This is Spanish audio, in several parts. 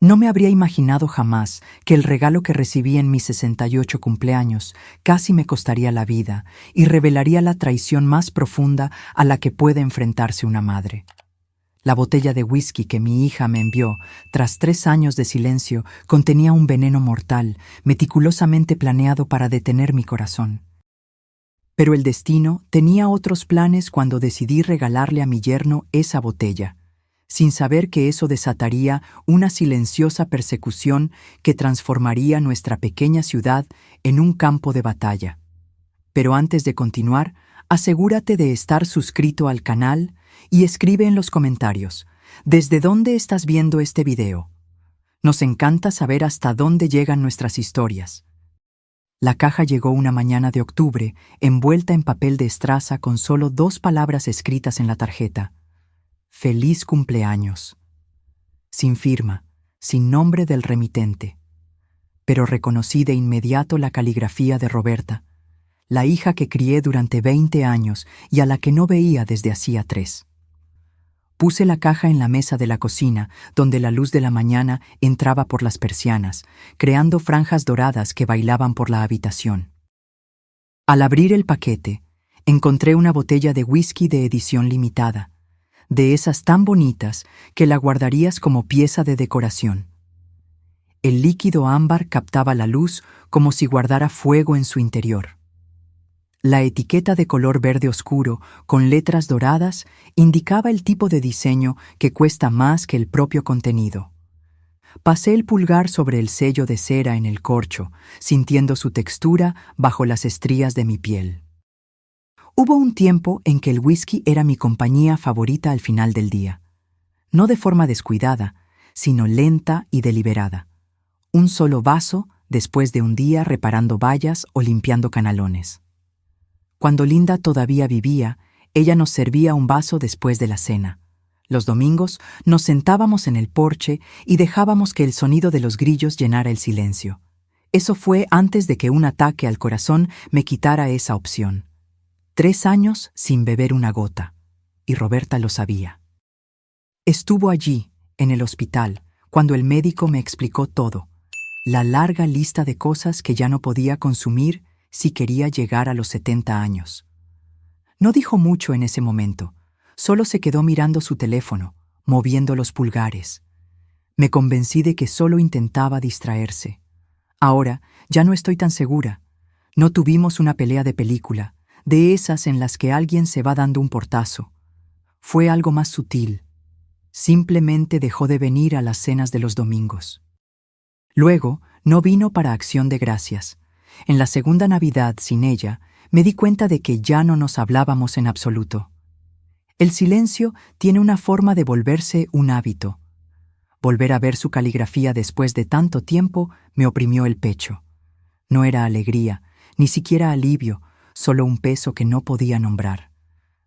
No me habría imaginado jamás que el regalo que recibí en mis 68 cumpleaños casi me costaría la vida y revelaría la traición más profunda a la que puede enfrentarse una madre. La botella de whisky que mi hija me envió, tras 3 años de silencio, contenía un veneno mortal, meticulosamente planeado para detener mi corazón. Pero el destino tenía otros planes cuando decidí regalarle a mi yerno esa botella, sin saber que eso desataría una silenciosa persecución que transformaría nuestra pequeña ciudad en un campo de batalla. Pero antes de continuar, asegúrate de estar suscrito al canal y escribe en los comentarios, ¿desde dónde estás viendo este video? Nos encanta saber hasta dónde llegan nuestras historias. La caja llegó una mañana de octubre, envuelta en papel de estraza con solo 2 palabras escritas en la tarjeta. Feliz cumpleaños. Sin firma, sin nombre del remitente. Pero reconocí de inmediato la caligrafía de Roberta, la hija que crié durante 20 años y a la que no veía desde hacía 3. Puse la caja en la mesa de la cocina, donde la luz de la mañana entraba por las persianas, creando franjas doradas que bailaban por la habitación. Al abrir el paquete, encontré una botella de whisky de edición limitada, de esas tan bonitas que la guardarías como pieza de decoración. El líquido ámbar captaba la luz como si guardara fuego en su interior. La etiqueta de color verde oscuro, con letras doradas, indicaba el tipo de diseño que cuesta más que el propio contenido. Pasé el pulgar sobre el sello de cera en el corcho, sintiendo su textura bajo las estrías de mi piel. Hubo un tiempo en que el whisky era mi compañía favorita al final del día. No de forma descuidada, sino lenta y deliberada. Un solo vaso después de un día reparando vallas o limpiando canalones. Cuando Linda todavía vivía, ella nos servía un vaso después de la cena. Los domingos nos sentábamos en el porche y dejábamos que el sonido de los grillos llenara el silencio. Eso fue antes de que un ataque al corazón me quitara esa opción. 3 años sin beber una gota, y Roberta lo sabía. Estuvo allí, en el hospital, cuando el médico me explicó todo, la larga lista de cosas que ya no podía consumir si quería llegar a los 70 años. No dijo mucho en ese momento, solo se quedó mirando su teléfono, moviendo los pulgares. Me convencí de que solo intentaba distraerse. Ahora ya no estoy tan segura. No tuvimos una pelea de película, de esas en las que alguien se va dando un portazo. Fue algo más sutil. Simplemente dejó de venir a las cenas de los domingos. Luego, no vino para Acción de Gracias. En la segunda Navidad sin ella, me di cuenta de que ya no nos hablábamos en absoluto. El silencio tiene una forma de volverse un hábito. Volver a ver su caligrafía después de tanto tiempo me oprimió el pecho. No era alegría, ni siquiera alivio, solo un peso que no podía nombrar.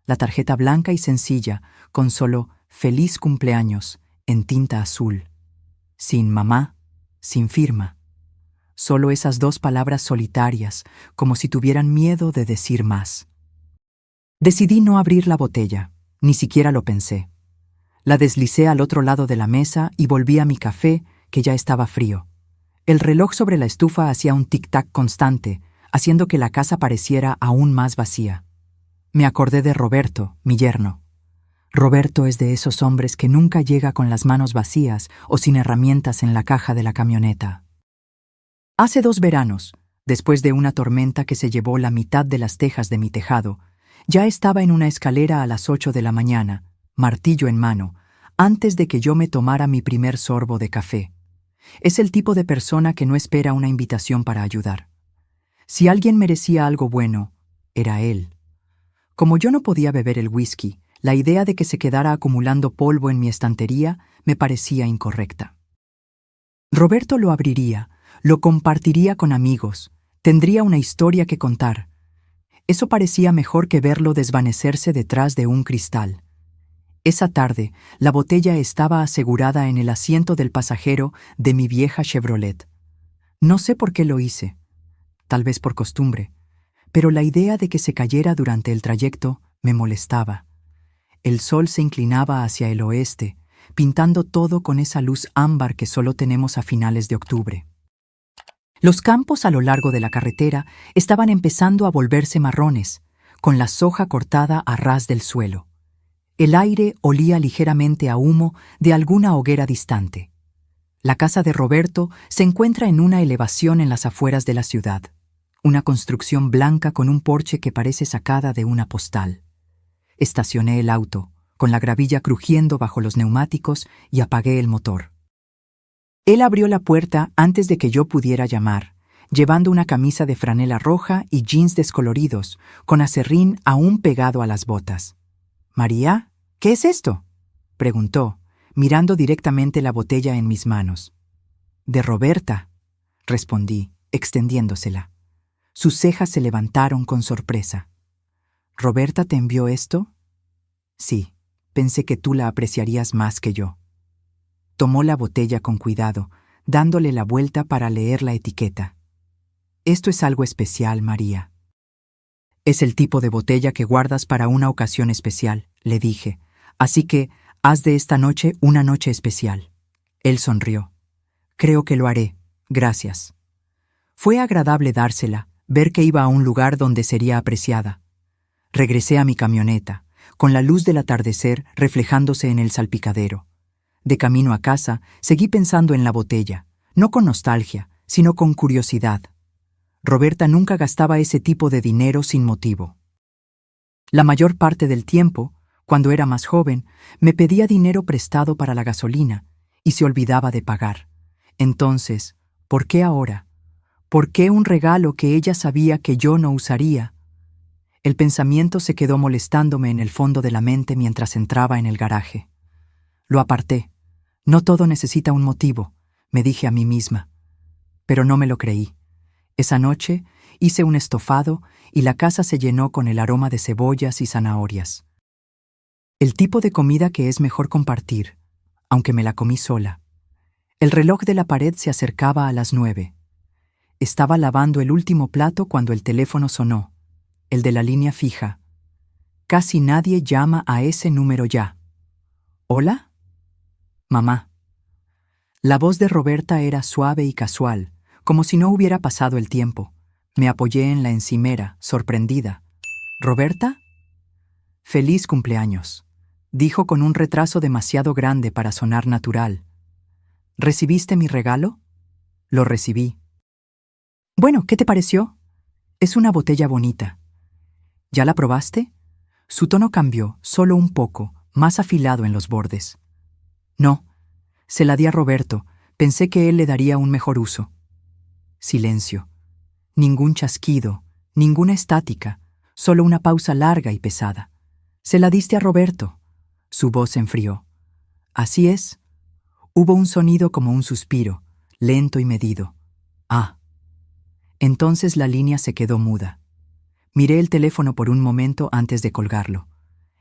La tarjeta blanca y sencilla, con solo «Feliz cumpleaños» en tinta azul. Sin mamá, sin firma. Solo esas 2 palabras solitarias, como si tuvieran miedo de decir más. Decidí no abrir la botella, ni siquiera lo pensé. La deslicé al otro lado de la mesa y volví a mi café, que ya estaba frío. El reloj sobre la estufa hacía un tic-tac constante, haciendo que la casa pareciera aún más vacía. Me acordé de Roberto, mi yerno. Roberto es de esos hombres que nunca llega con las manos vacías o sin herramientas en la caja de la camioneta. Hace 2 veranos, después de una tormenta que se llevó la mitad de las tejas de mi tejado, ya estaba en una escalera a las 8 de la mañana, martillo en mano, antes de que yo me tomara mi primer sorbo de café. Es el tipo de persona que no espera una invitación para ayudar. Si alguien merecía algo bueno, era él. Como yo no podía beber el whisky, la idea de que se quedara acumulando polvo en mi estantería me parecía incorrecta. Roberto lo abriría, lo compartiría con amigos, tendría una historia que contar. Eso parecía mejor que verlo desvanecerse detrás de un cristal. Esa tarde, la botella estaba asegurada en el asiento del pasajero de mi vieja Chevrolet. No sé por qué lo hice, tal vez por costumbre, pero la idea de que se cayera durante el trayecto me molestaba. El sol se inclinaba hacia el oeste, pintando todo con esa luz ámbar que solo tenemos a finales de octubre. Los campos a lo largo de la carretera estaban empezando a volverse marrones, con la soja cortada a ras del suelo. El aire olía ligeramente a humo de alguna hoguera distante. La casa de Roberto se encuentra en una elevación en las afueras de la ciudad, una construcción blanca con un porche que parece sacada de una postal. Estacioné el auto, con la gravilla crujiendo bajo los neumáticos, y apagué el motor. Él abrió la puerta antes de que yo pudiera llamar, llevando una camisa de franela roja y jeans descoloridos, con aserrín aún pegado a las botas. «María, ¿qué es esto?», preguntó, mirando directamente la botella en mis manos. «De Roberta», respondí, extendiéndosela. Sus cejas se levantaron con sorpresa. «¿Roberta te envió esto?». «Sí, pensé que tú la apreciarías más que yo». Tomó la botella con cuidado, dándole la vuelta para leer la etiqueta. «Esto es algo especial, María». «Es el tipo de botella que guardas para una ocasión especial», le dije, «así que haz de esta noche una noche especial». Él sonrió. «Creo que lo haré, gracias». Fue agradable dársela, ver que iba a un lugar donde sería apreciada. Regresé a mi camioneta, con la luz del atardecer reflejándose en el salpicadero. De camino a casa, seguí pensando en la botella, no con nostalgia, sino con curiosidad. Roberta nunca gastaba ese tipo de dinero sin motivo. La mayor parte del tiempo, cuando era más joven, me pedía dinero prestado para la gasolina y se olvidaba de pagar. Entonces, ¿por qué ahora? ¿Por qué un regalo que ella sabía que yo no usaría? El pensamiento se quedó molestándome en el fondo de la mente mientras entraba en el garaje. Lo aparté. No todo necesita un motivo, me dije a mí misma. Pero no me lo creí. Esa noche hice un estofado y la casa se llenó con el aroma de cebollas y zanahorias. El tipo de comida que es mejor compartir, aunque me la comí sola. El reloj de la pared se acercaba a las 9. Estaba lavando el último plato cuando el teléfono sonó, el de la línea fija. Casi nadie llama a ese número ya. ¿Hola? Mamá. La voz de Roberta era suave y casual, como si no hubiera pasado el tiempo. Me apoyé en la encimera, sorprendida. ¿Roberta? «Feliz cumpleaños», dijo con un retraso demasiado grande para sonar natural. «¿Recibiste mi regalo?» «Lo recibí». «Bueno, ¿qué te pareció?» «Es una botella bonita». «¿Ya la probaste?» Su tono cambió, solo un poco, más afilado en los bordes. «No, se la di a Roberto, pensé que él le daría un mejor uso». Silencio. Ningún chasquido, ninguna estática, solo una pausa larga y pesada. «¿Se la diste a Roberto?» Su voz se enfrió. «Así es». Hubo un sonido como un suspiro, lento y medido. «Ah». Entonces la línea se quedó muda. Miré el teléfono por un momento antes de colgarlo.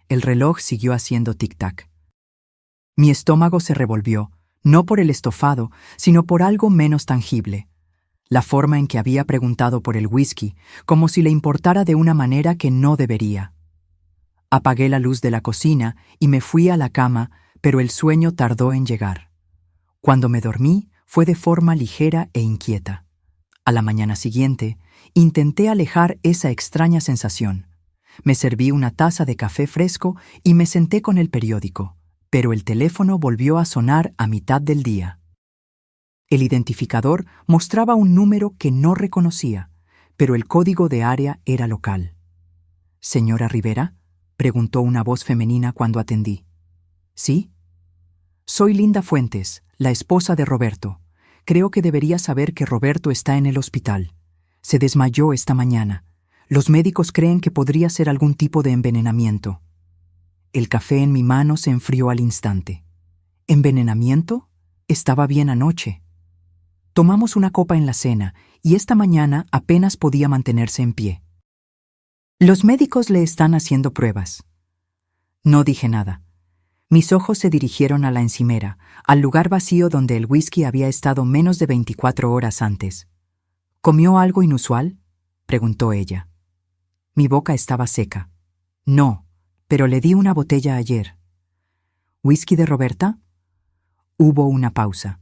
El reloj siguió haciendo tic-tac. Mi estómago se revolvió, no por el estofado, sino por algo menos tangible. La forma en que había preguntado por el whisky, como si le importara de una manera que no debería. Apagué la luz de la cocina y me fui a la cama, pero el sueño tardó en llegar. Cuando me dormí, fue de forma ligera e inquieta. A la mañana siguiente, intenté alejar esa extraña sensación. Me serví una taza de café fresco y me senté con el periódico, pero el teléfono volvió a sonar a mitad del día. El identificador mostraba un número que no reconocía, pero el código de área era local. «¿Señora Rivera?», preguntó una voz femenina cuando atendí. «¿Sí?» «Soy Linda Fuentes, la esposa de Roberto. Creo que debería saber que Roberto está en el hospital. Se desmayó esta mañana. Los médicos creen que podría ser algún tipo de envenenamiento». El café en mi mano se enfrió al instante. ¿Envenenamiento? Estaba bien anoche. Tomamos una copa en la cena y esta mañana apenas podía mantenerse en pie. «Los médicos le están haciendo pruebas». No dije nada. Mis ojos se dirigieron a la encimera, al lugar vacío donde el whisky había estado menos de 24 horas antes. «¿Comió algo inusual?», preguntó ella. Mi boca estaba seca. «No, pero le di una botella ayer». «¿Whisky de Roberta?», Hubo una pausa.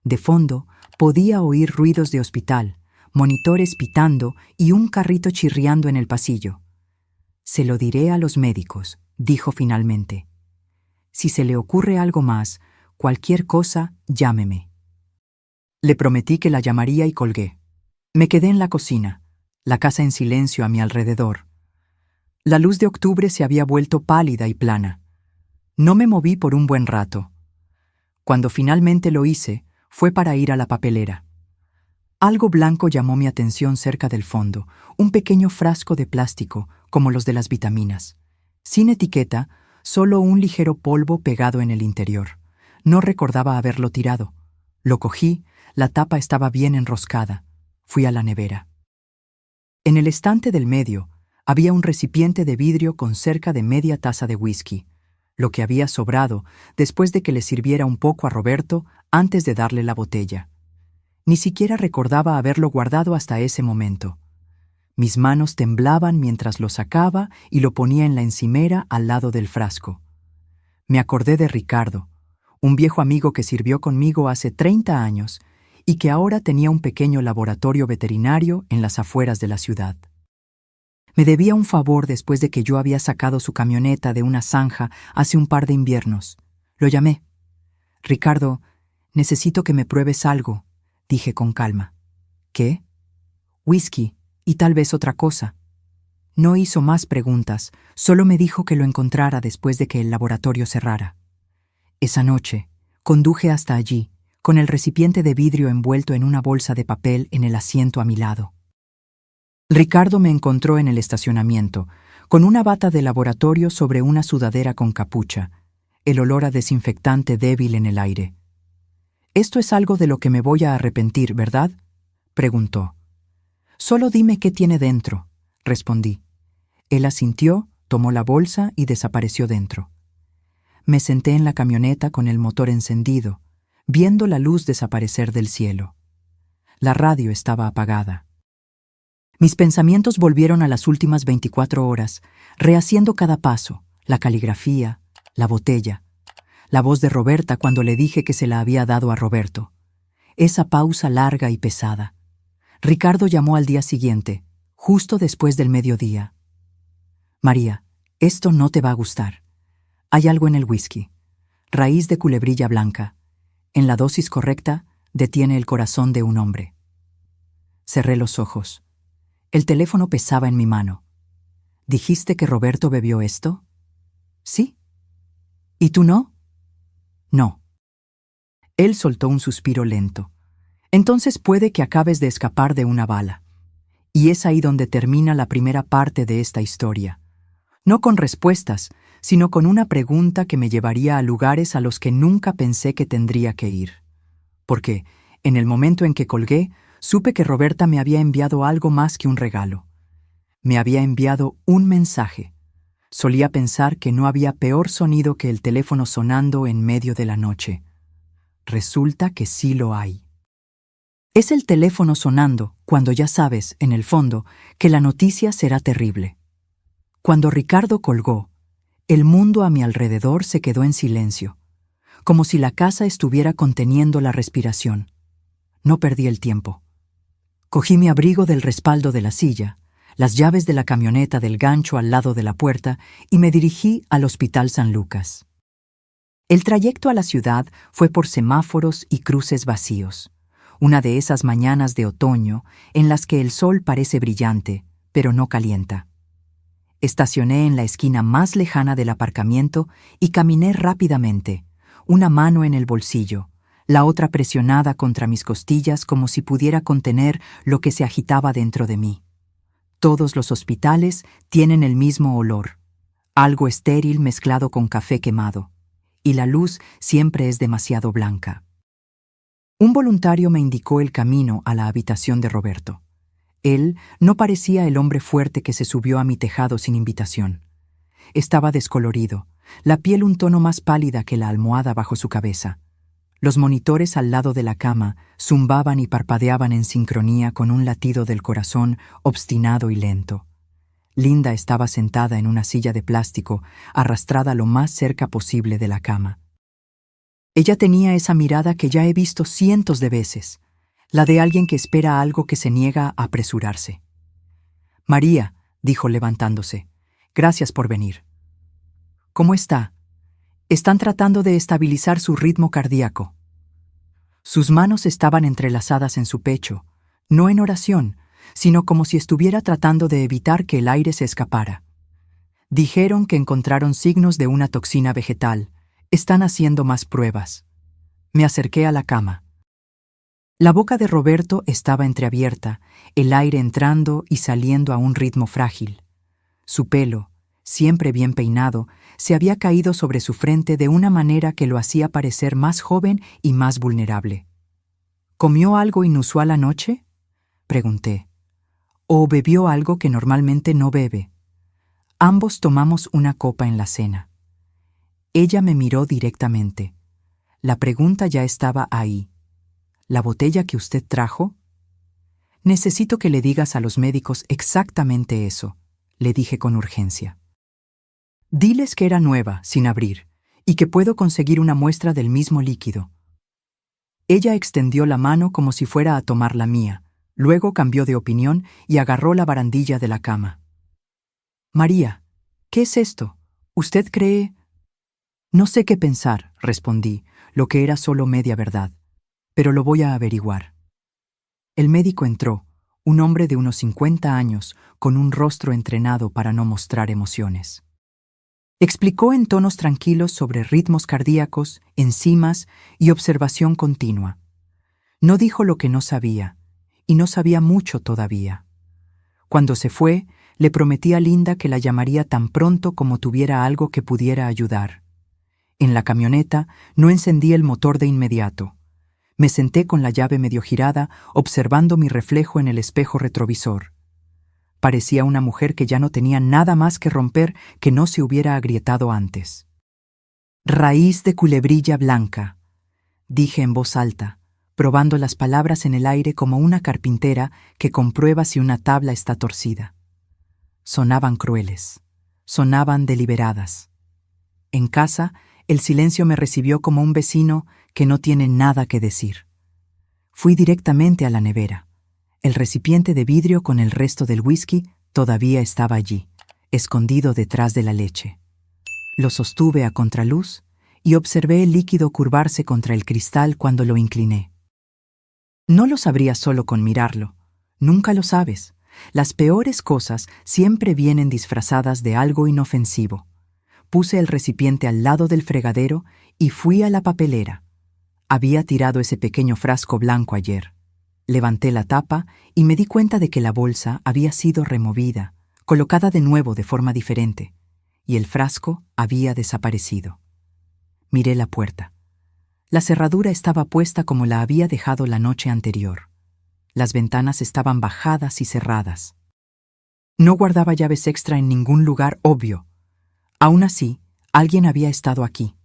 De fondo, podía oír ruidos de hospital, monitores pitando y un carrito chirriando en el pasillo. «Se lo diré a los médicos», dijo finalmente. «Si se le ocurre algo más, cualquier cosa, llámeme». Le prometí que la llamaría y colgué. Me quedé en la cocina, la casa en silencio a mi alrededor. La luz de octubre se había vuelto pálida y plana. No me moví por un buen rato. Cuando finalmente lo hice, fue para ir a la papelera. Algo blanco llamó mi atención cerca del fondo, un pequeño frasco de plástico, como los de las vitaminas. Sin etiqueta, solo un ligero polvo pegado en el interior. No recordaba haberlo tirado. Lo cogí, la tapa estaba bien enroscada. Fui a la nevera. En el estante del medio había un recipiente de vidrio con cerca de media taza de whisky, lo que había sobrado después de que le sirviera un poco a Roberto antes de darle la botella. Ni siquiera recordaba haberlo guardado hasta ese momento. Mis manos temblaban mientras lo sacaba y lo ponía en la encimera al lado del frasco. Me acordé de Ricardo, un viejo amigo que sirvió conmigo hace 30 años y que ahora tenía un pequeño laboratorio veterinario en las afueras de la ciudad. Me debía un favor después de que yo había sacado su camioneta de una zanja hace un par de inviernos. Lo llamé. «Ricardo, necesito que me pruebes algo», dije con calma. «¿Qué?» «Whisky y tal vez otra cosa». No hizo más preguntas, solo me dijo que lo encontrara después de que el laboratorio cerrara. Esa noche, conduje hasta allí, con el recipiente de vidrio envuelto en una bolsa de papel en el asiento a mi lado. Ricardo me encontró en el estacionamiento, con una bata de laboratorio sobre una sudadera con capucha, el olor a desinfectante débil en el aire. «Esto es algo de lo que me voy a arrepentir, ¿verdad?», preguntó. «Solo dime qué tiene dentro», respondí. Él asintió, tomó la bolsa y desapareció dentro. Me senté en la camioneta con el motor encendido, viendo la luz desaparecer del cielo. La radio estaba apagada. Mis pensamientos volvieron a las últimas 24 horas, rehaciendo cada paso, la caligrafía, la botella, la voz de Roberta cuando le dije que se la había dado a Roberto. Esa pausa larga y pesada. Ricardo llamó al día siguiente, justo después del mediodía. «María, esto no te va a gustar. Hay algo en el whisky. Raíz de culebrilla blanca. En la dosis correcta, detiene el corazón de un hombre». Cerré los ojos. El teléfono pesaba en mi mano. «¿Dijiste que Roberto bebió esto?» «Sí». «¿Y tú no?» «No». Él soltó un suspiro lento. «Entonces puede que acabes de escapar de una bala. Y es ahí donde termina la primera parte de esta historia. No con respuestas, sino con una pregunta que me llevaría a lugares a los que nunca pensé que tendría que ir. Porque, en el momento en que colgué, supe que Roberta me había enviado algo más que un regalo. Me había enviado un mensaje. Solía pensar que no había peor sonido que el teléfono sonando en medio de la noche. Resulta que sí lo hay. Es el teléfono sonando cuando ya sabes, en el fondo, que la noticia será terrible. Cuando Ricardo colgó, el mundo a mi alrededor se quedó en silencio, como si la casa estuviera conteniendo la respiración. No perdí el tiempo. Cogí mi abrigo del respaldo de la silla, las llaves de la camioneta del gancho al lado de la puerta y me dirigí al Hospital San Lucas. El trayecto a la ciudad fue por semáforos y cruces vacíos, una de esas mañanas de otoño en las que el sol parece brillante, pero no calienta. Estacioné en la esquina más lejana del aparcamiento y caminé rápidamente, una mano en el bolsillo, la otra presionada contra mis costillas como si pudiera contener lo que se agitaba dentro de mí. Todos los hospitales tienen el mismo olor, algo estéril mezclado con café quemado, y la luz siempre es demasiado blanca. Un voluntario me indicó el camino a la habitación de Roberto. Él no parecía el hombre fuerte que se subió a mi tejado sin invitación. Estaba descolorido, la piel un tono más pálida que la almohada bajo su cabeza. Los monitores al lado de la cama zumbaban y parpadeaban en sincronía con un latido del corazón obstinado y lento. Linda estaba sentada en una silla de plástico, arrastrada lo más cerca posible de la cama. Ella tenía esa mirada que ya he visto cientos de veces, la de alguien que espera algo que se niega a apresurarse. María, dijo levantándose, gracias por venir. ¿Cómo está? Están tratando de estabilizar su ritmo cardíaco. Sus manos estaban entrelazadas en su pecho, no en oración, sino como si estuviera tratando de evitar que el aire se escapara. Dijeron que encontraron signos de una toxina vegetal. Están haciendo más pruebas. Me acerqué a la cama. La boca de Roberto estaba entreabierta, el aire entrando y saliendo a un ritmo frágil. Su pelo, siempre bien peinado, se había caído sobre su frente de una manera que lo hacía parecer más joven y más vulnerable. ¿Comió algo inusual anoche?, pregunté. ¿O bebió algo que normalmente no bebe? Ambos tomamos una copa en la cena. Ella me miró directamente. La pregunta ya estaba ahí. ¿La botella que usted trajo? Necesito que le digas a los médicos exactamente eso, le dije con urgencia. Diles que era nueva, sin abrir, y que puedo conseguir una muestra del mismo líquido. Ella extendió la mano como si fuera a tomar la mía, luego cambió de opinión y agarró la barandilla de la cama. María, ¿qué es esto? ¿Usted cree? No sé qué pensar, respondí, lo que era solo media verdad, pero lo voy a averiguar. El médico entró, un hombre de unos 50 años, con un rostro entrenado para no mostrar emociones. Explicó en tonos tranquilos sobre ritmos cardíacos, enzimas y observación continua. No dijo lo que no sabía, y no sabía mucho todavía. Cuando se fue, le prometí a Linda que la llamaría tan pronto como tuviera algo que pudiera ayudar. En la camioneta no encendí el motor de inmediato. Me senté con la llave medio girada, observando mi reflejo en el espejo retrovisor. Parecía una mujer que ya no tenía nada más que romper que no se hubiera agrietado antes. Raíz de culebrilla blanca, dije en voz alta, probando las palabras en el aire como una carpintera que comprueba si una tabla está torcida. Sonaban crueles, sonaban deliberadas. En casa, el silencio me recibió como un vecino que no tiene nada que decir. Fui directamente a la nevera. El recipiente de vidrio con el resto del whisky todavía estaba allí, escondido detrás de la leche. Lo sostuve a contraluz y observé el líquido curvarse contra el cristal cuando lo incliné. No lo sabrías solo con mirarlo. Nunca lo sabes. Las peores cosas siempre vienen disfrazadas de algo inofensivo. Puse el recipiente al lado del fregadero y fui a la papelera. Había tirado ese pequeño frasco blanco ayer. Levanté la tapa y me di cuenta de que la bolsa había sido removida, colocada de nuevo de forma diferente, y el frasco había desaparecido. Miré la puerta. La cerradura estaba puesta como la había dejado la noche anterior. Las ventanas estaban bajadas y cerradas. No guardaba llaves extra en ningún lugar obvio. Aún así, alguien había estado aquí.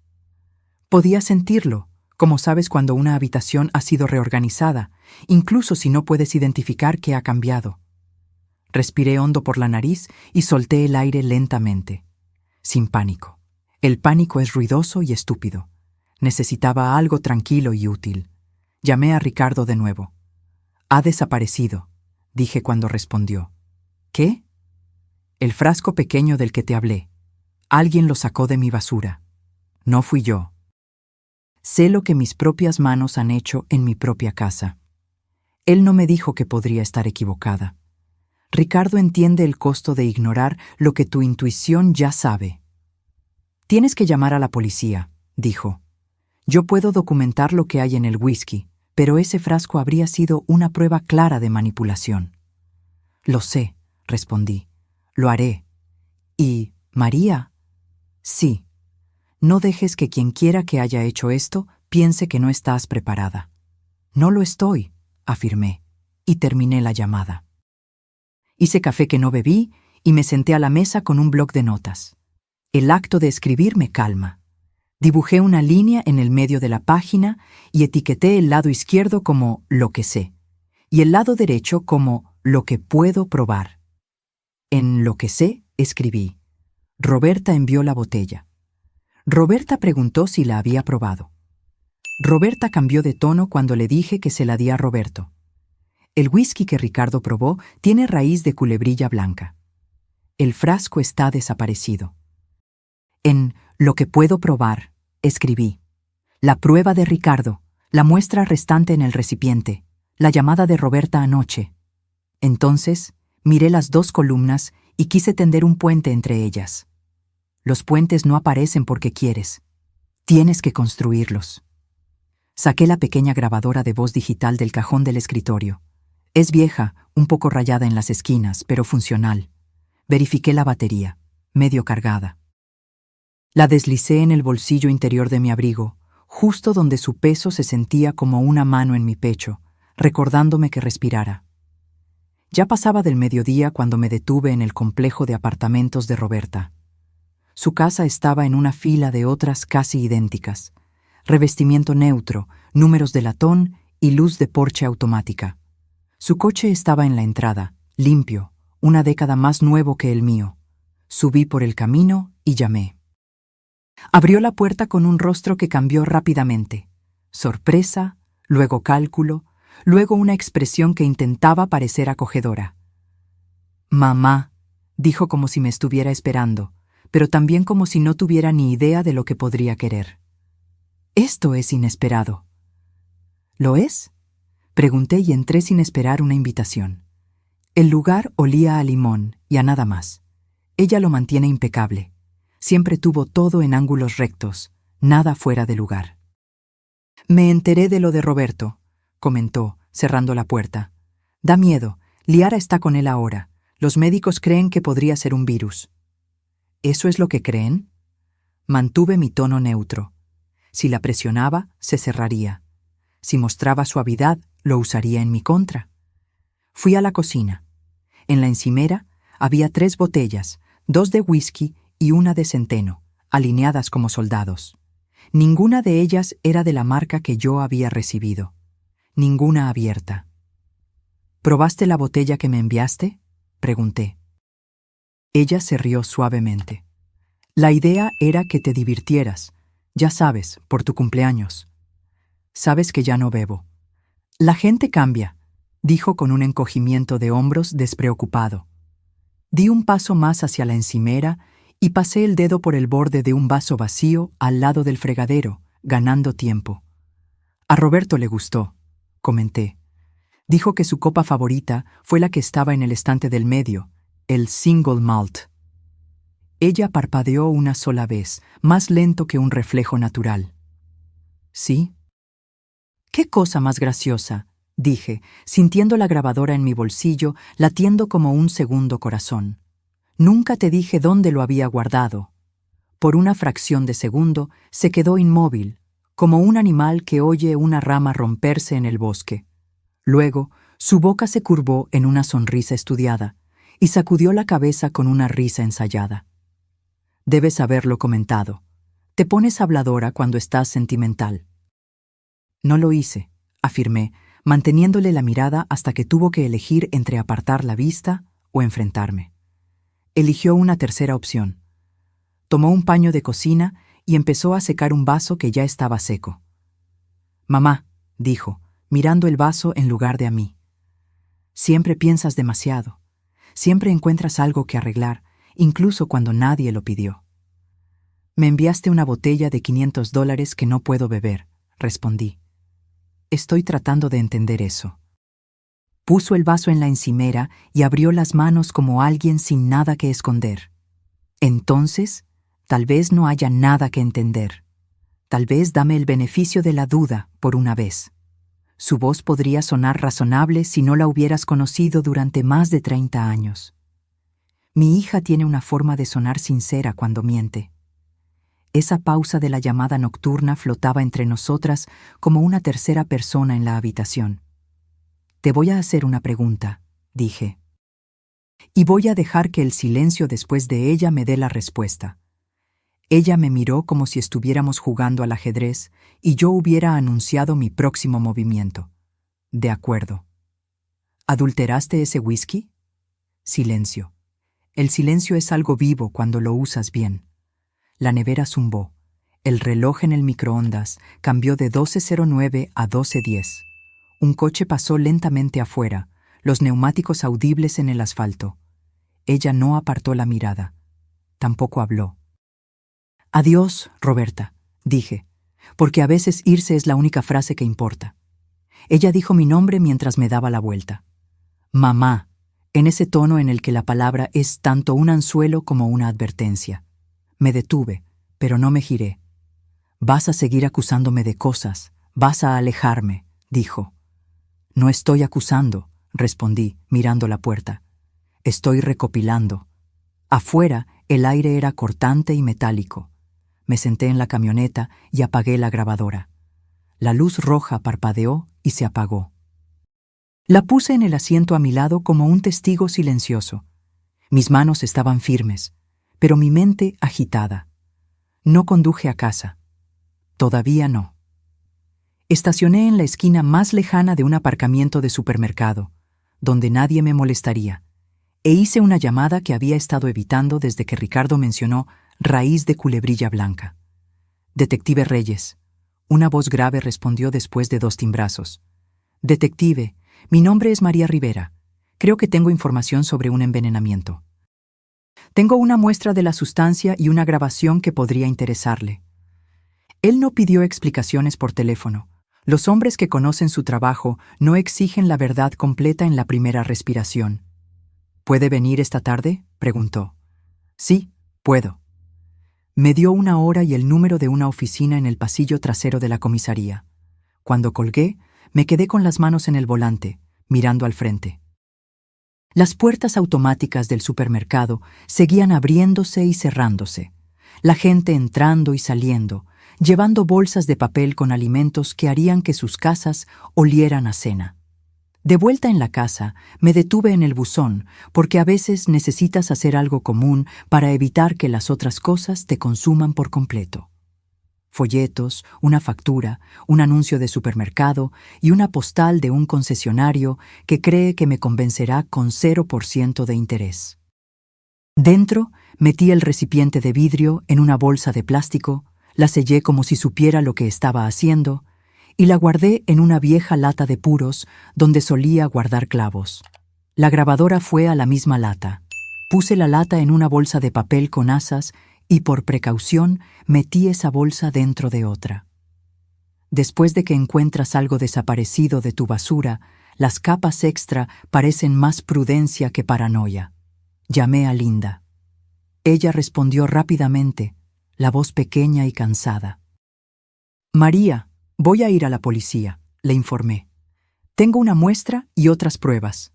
Podía sentirlo, como sabes cuando una habitación ha sido reorganizada, incluso si no puedes identificar qué ha cambiado. Respiré hondo por la nariz y solté el aire lentamente. Sin pánico. El pánico es ruidoso y estúpido. Necesitaba algo tranquilo y útil. Llamé a Ricardo de nuevo. Ha desaparecido, dije cuando respondió. ¿Qué? El frasco pequeño del que te hablé. Alguien lo sacó de mi basura. No fui yo. Sé lo que mis propias manos han hecho en mi propia casa. Él no me dijo que podría estar equivocada. Ricardo entiende el costo de ignorar lo que tu intuición ya sabe. Tienes que llamar a la policía, dijo. Yo puedo documentar lo que hay en el whisky, pero ese frasco habría sido una prueba clara de manipulación. Lo sé, respondí. Lo haré. ¿Y María? Sí. No dejes que quien quiera que haya hecho esto piense que no estás preparada. No lo estoy, afirmé, y terminé la llamada. Hice café que no bebí y me senté a la mesa con un bloc de notas. El acto de escribir me calma. Dibujé una línea en el medio de la página y etiqueté el lado izquierdo como lo que sé, y el lado derecho como lo que puedo probar. En lo que sé, escribí. Roberta envió la botella. Roberta preguntó si la había probado. Roberta cambió de tono cuando le dije que se la di a Roberto. El whisky que Ricardo probó tiene raíz de culebrilla blanca. El frasco está desaparecido. En Lo que puedo probar, escribí. La prueba de Ricardo, la muestra restante en el recipiente, la llamada de Roberta anoche. Entonces, miré las dos columnas y quise tender un puente entre ellas. Los puentes no aparecen porque quieres. Tienes que construirlos. Saqué la pequeña grabadora de voz digital del cajón del escritorio. Es vieja, un poco rayada en las esquinas, pero funcional. Verifiqué la batería, medio cargada. La deslicé en el bolsillo interior de mi abrigo, justo donde su peso se sentía como una mano en mi pecho, recordándome que respirara. Ya pasaba del mediodía cuando me detuve en el complejo de apartamentos de Roberta. Su casa estaba en una fila de otras casi idénticas. Revestimiento neutro, números de latón y luz de porche automática. Su coche estaba en la entrada, limpio, una década más nuevo que el mío. Subí por el camino y llamé. Abrió la puerta con un rostro que cambió rápidamente. Sorpresa, luego cálculo, luego una expresión que intentaba parecer acogedora. «Mamá», dijo como si me estuviera esperando, pero también como si no tuviera ni idea de lo que podría querer. «Esto es inesperado». «¿Lo es?», pregunté y entré sin esperar una invitación. El lugar olía a limón y a nada más. Ella lo mantiene impecable. Siempre tuvo todo en ángulos rectos, nada fuera de lugar. «Me enteré de lo de Roberto», comentó, cerrando la puerta. «Da miedo. Liara está con él ahora. Los médicos creen que podría ser un virus». «¿Eso es lo que creen?». Mantuve mi tono neutro. Si la presionaba, se cerraría. Si mostraba suavidad, lo usaría en mi contra. Fui a la cocina. En la encimera había 3 botellas, 2 de whisky y una de centeno, alineadas como soldados. Ninguna de ellas era de la marca que yo había recibido. Ninguna abierta. «¿Probaste la botella que me enviaste?», pregunté. Ella se rió suavemente. «La idea era que te divirtieras, ya sabes, por tu cumpleaños. Sabes que ya no bebo». «La gente cambia», dijo con un encogimiento de hombros despreocupado. Di un paso más hacia la encimera y pasé el dedo por el borde de un vaso vacío al lado del fregadero, ganando tiempo. «A Roberto le gustó», comenté. Dijo que su copa favorita fue la que estaba en el estante del medio, el single malt. Ella parpadeó una sola vez, más lento que un reflejo natural. «¿Sí?». «¡Qué cosa más graciosa!», dije, sintiendo la grabadora en mi bolsillo, latiendo como un segundo corazón. Nunca te dije dónde lo había guardado. Por una fracción de segundo se quedó inmóvil, como un animal que oye una rama romperse en el bosque. Luego, su boca se curvó en una sonrisa estudiada y sacudió la cabeza con una risa ensayada. «Debes haberlo comentado. Te pones habladora cuando estás sentimental». «No lo hice», afirmé, manteniéndole la mirada hasta que tuvo que elegir entre apartar la vista o enfrentarme. Eligió una tercera opción. Tomó un paño de cocina y empezó a secar un vaso que ya estaba seco. «Mamá», dijo, mirando el vaso en lugar de a mí. «Siempre piensas demasiado. Siempre encuentras algo que arreglar, incluso cuando nadie lo pidió». «Me enviaste una botella de $500 que no puedo beber», respondí. «Estoy tratando de entender eso». Puso el vaso en la encimera y abrió las manos como alguien sin nada que esconder. «Entonces, tal vez no haya nada que entender. Tal vez dame el beneficio de la duda por una vez». Su voz podría sonar razonable si no la hubieras conocido durante más de 30 años. Mi hija tiene una forma de sonar sincera cuando miente. Esa pausa de la llamada nocturna flotaba entre nosotras como una tercera persona en la habitación. «Te voy a hacer una pregunta», dije. «Y voy a dejar que el silencio después de ella me dé la respuesta». Ella me miró como si estuviéramos jugando al ajedrez y yo hubiera anunciado mi próximo movimiento. «De acuerdo». «¿Adulteraste ese whisky?». Silencio. El silencio es algo vivo cuando lo usas bien. La nevera zumbó. El reloj en el microondas cambió de 12:09 a 12:10. Un coche pasó lentamente afuera, los neumáticos audibles en el asfalto. Ella no apartó la mirada. Tampoco habló. «Adiós, Roberta», dije, porque a veces irse es la única frase que importa. Ella dijo mi nombre mientras me daba la vuelta. «Mamá», en ese tono en el que la palabra es tanto un anzuelo como una advertencia. Me detuve, pero no me giré. «Vas a seguir acusándome de cosas, vas a alejarme», dijo. «No estoy acusando», respondí, mirando la puerta. «Estoy recopilando». Afuera, el aire era cortante y metálico. Me senté en la camioneta y apagué la grabadora. La luz roja parpadeó y se apagó. La puse en el asiento a mi lado como un testigo silencioso. Mis manos estaban firmes, pero mi mente agitada. No conduje a casa. Todavía no. Estacioné en la esquina más lejana de un aparcamiento de supermercado, donde nadie me molestaría, e hice una llamada que había estado evitando desde que Ricardo mencionó raíz de culebrilla blanca. «Detective Reyes», una voz grave respondió después de 2 timbrazos. «Detective, mi nombre es María Rivera. Creo que tengo información sobre un envenenamiento. Tengo una muestra de la sustancia y una grabación que podría interesarle». Él no pidió explicaciones por teléfono. Los hombres que conocen su trabajo no exigen la verdad completa en la primera respiración. «¿Puede venir esta tarde?», preguntó. «Sí, puedo». Me dio una hora y el número de una oficina en el pasillo trasero de la comisaría. Cuando colgué, me quedé con las manos en el volante, mirando al frente. Las puertas automáticas del supermercado seguían abriéndose y cerrándose. La gente entrando y saliendo, llevando bolsas de papel con alimentos que harían que sus casas olieran a cena. De vuelta en la casa, me detuve en el buzón, porque a veces necesitas hacer algo común para evitar que las otras cosas te consuman por completo. Folletos, una factura, un anuncio de supermercado y una postal de un concesionario que cree que me convencerá con 0% de interés. Dentro, metí el recipiente de vidrio en una bolsa de plástico, la sellé como si supiera lo que estaba haciendo y la guardé en una vieja lata de puros donde solía guardar clavos. La grabadora fue a la misma lata. Puse la lata en una bolsa de papel con asas y por precaución metí esa bolsa dentro de otra. Después de que encuentras algo desaparecido de tu basura, las capas extra parecen más prudencia que paranoia. Llamé a Linda. Ella respondió rápidamente, la voz pequeña y cansada. «María, voy a ir a la policía», le informé. «Tengo una muestra y otras pruebas».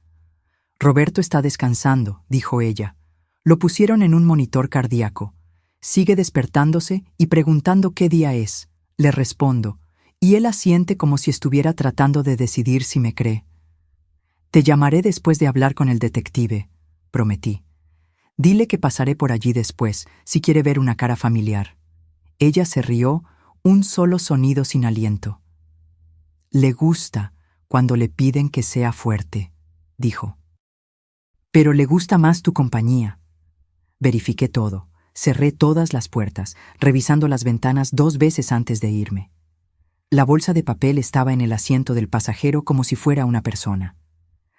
«Roberto está descansando», dijo ella. «Lo pusieron en un monitor cardíaco. Sigue despertándose y preguntando qué día es», le respondo, y él asiente como si estuviera tratando de decidir si me cree. «Te llamaré después de hablar con el detective», prometí. «Dile que pasaré por allí después, si quiere ver una cara familiar». Ella se rió, un solo sonido sin aliento. «Le gusta cuando le piden que sea fuerte», dijo. «Pero le gusta más tu compañía». Verifiqué todo, cerré todas las puertas, revisando las ventanas 2 veces antes de irme. La bolsa de papel estaba en el asiento del pasajero como si fuera una persona.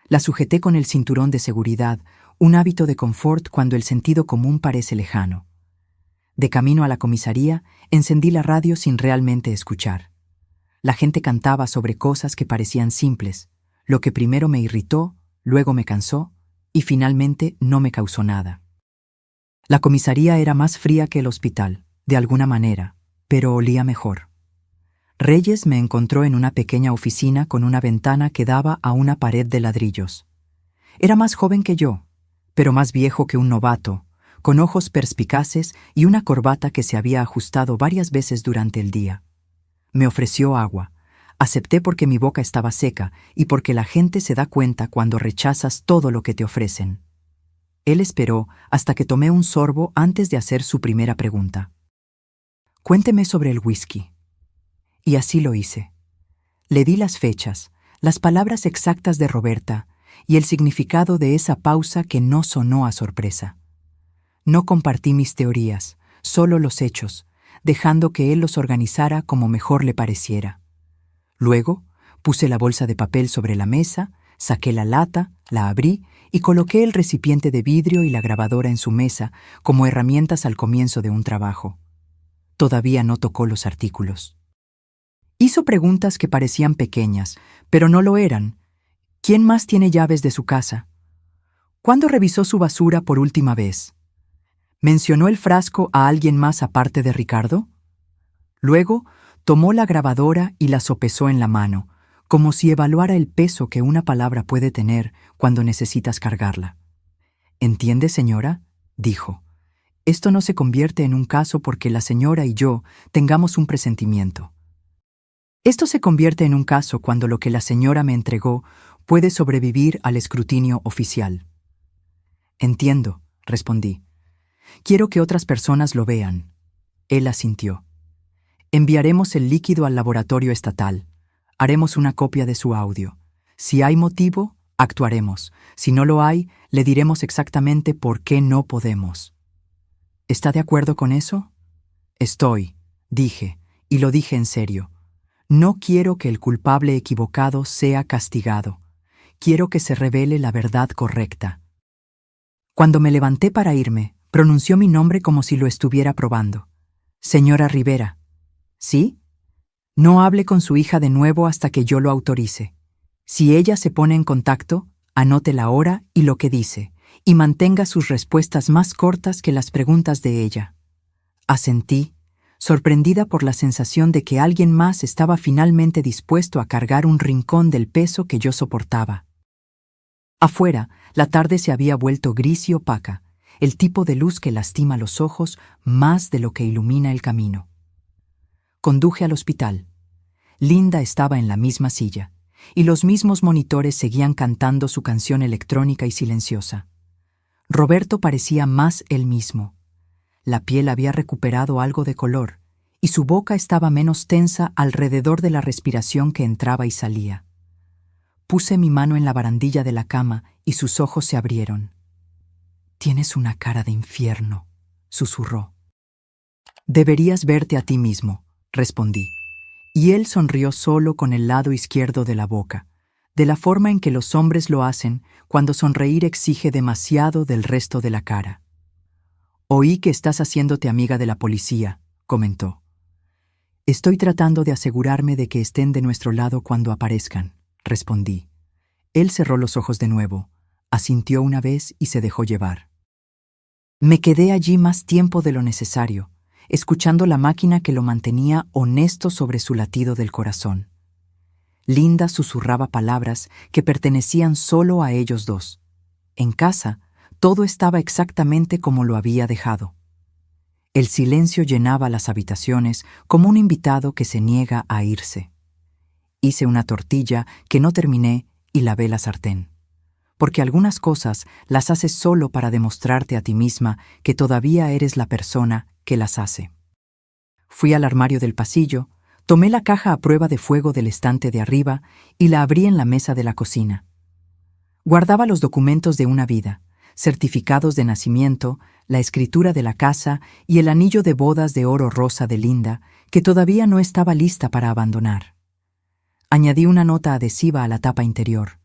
La sujeté con el cinturón de seguridad, un hábito de confort cuando el sentido común parece lejano. De camino a la comisaría, encendí la radio sin realmente escuchar. La gente cantaba sobre cosas que parecían simples, lo que primero me irritó, luego me cansó y finalmente no me causó nada. La comisaría era más fría que el hospital, de alguna manera, pero olía mejor. Reyes me encontró en una pequeña oficina con una ventana que daba a una pared de ladrillos. Era más joven que yo, pero más viejo que un novato, con ojos perspicaces y una corbata que se había ajustado varias veces durante el día. Me ofreció agua. Acepté porque mi boca estaba seca y porque la gente se da cuenta cuando rechazas todo lo que te ofrecen. Él esperó hasta que tomé un sorbo antes de hacer su primera pregunta. «Cuénteme sobre el whisky». Y así lo hice. Le di las fechas, las palabras exactas de Roberta y el significado de esa pausa que no sonó a sorpresa. No compartí mis teorías, solo los hechos, dejando que él los organizara como mejor le pareciera. Luego, puse la bolsa de papel sobre la mesa, saqué la lata, la abrí y coloqué el recipiente de vidrio y la grabadora en su mesa como herramientas al comienzo de un trabajo. Todavía no tocó los artículos. Hizo preguntas que parecían pequeñas, pero no lo eran. ¿Quién más tiene llaves de su casa? ¿Cuándo revisó su basura por última vez? ¿Mencionó el frasco a alguien más aparte de Ricardo? Luego, tomó la grabadora y la sopesó en la mano, como si evaluara el peso que una palabra puede tener cuando necesitas cargarla. «¿Entiende, señora?», dijo. «Esto no se convierte en un caso porque la señora y yo tengamos un presentimiento. Esto se convierte en un caso cuando lo que la señora me entregó puede sobrevivir al escrutinio oficial». «Entiendo», respondí. «Quiero que otras personas lo vean». Él asintió. «Enviaremos el líquido al laboratorio estatal. Haremos una copia de su audio. Si hay motivo, actuaremos. Si no lo hay, le diremos exactamente por qué no podemos». «¿Está de acuerdo con eso?» «Estoy», dije, y lo dije en serio. «No quiero que el culpable equivocado sea castigado. Quiero que se revele la verdad correcta». Cuando me levanté para irme, pronunció mi nombre como si lo estuviera probando. «Señora Rivera». «¿Sí?» «No hable con su hija de nuevo hasta que yo lo autorice. Si ella se pone en contacto, anote la hora y lo que dice, y mantenga sus respuestas más cortas que las preguntas de ella». Asentí, sorprendida por la sensación de que alguien más estaba finalmente dispuesto a cargar un rincón del peso que yo soportaba. Afuera, la tarde se había vuelto gris y opaca, el tipo de luz que lastima los ojos más de lo que ilumina el camino. Conduje al hospital. Linda estaba en la misma silla, y los mismos monitores seguían cantando su canción electrónica y silenciosa. Roberto parecía más él mismo. La piel había recuperado algo de color, y su boca estaba menos tensa alrededor de la respiración que entraba y salía. Puse mi mano en la barandilla de la cama y sus ojos se abrieron. «Tienes una cara de infierno», susurró. «Deberías verte a ti mismo», respondí. Y él sonrió solo con el lado izquierdo de la boca, de la forma en que los hombres lo hacen cuando sonreír exige demasiado del resto de la cara. «Oí que estás haciéndote amiga de la policía», comentó. «Estoy tratando de asegurarme de que estén de nuestro lado cuando aparezcan», respondí. Él cerró los ojos de nuevo, asintió una vez y se dejó llevar. Me quedé allí más tiempo de lo necesario, escuchando la máquina que lo mantenía honesto sobre su latido del corazón. Linda susurraba palabras que pertenecían solo a ellos dos. En casa, todo estaba exactamente como lo había dejado. El silencio llenaba las habitaciones como un invitado que se niega a irse. Hice una tortilla que no terminé y lavé la sartén. Porque algunas cosas las haces solo para demostrarte a ti misma que todavía eres la persona que las hace. Fui al armario del pasillo, tomé la caja a prueba de fuego del estante de arriba y la abrí en la mesa de la cocina. Guardaba los documentos de una vida, certificados de nacimiento, la escritura de la casa y el anillo de bodas de oro rosa de Linda, que todavía no estaba lista para abandonar. Añadí una nota adhesiva a la tapa interior.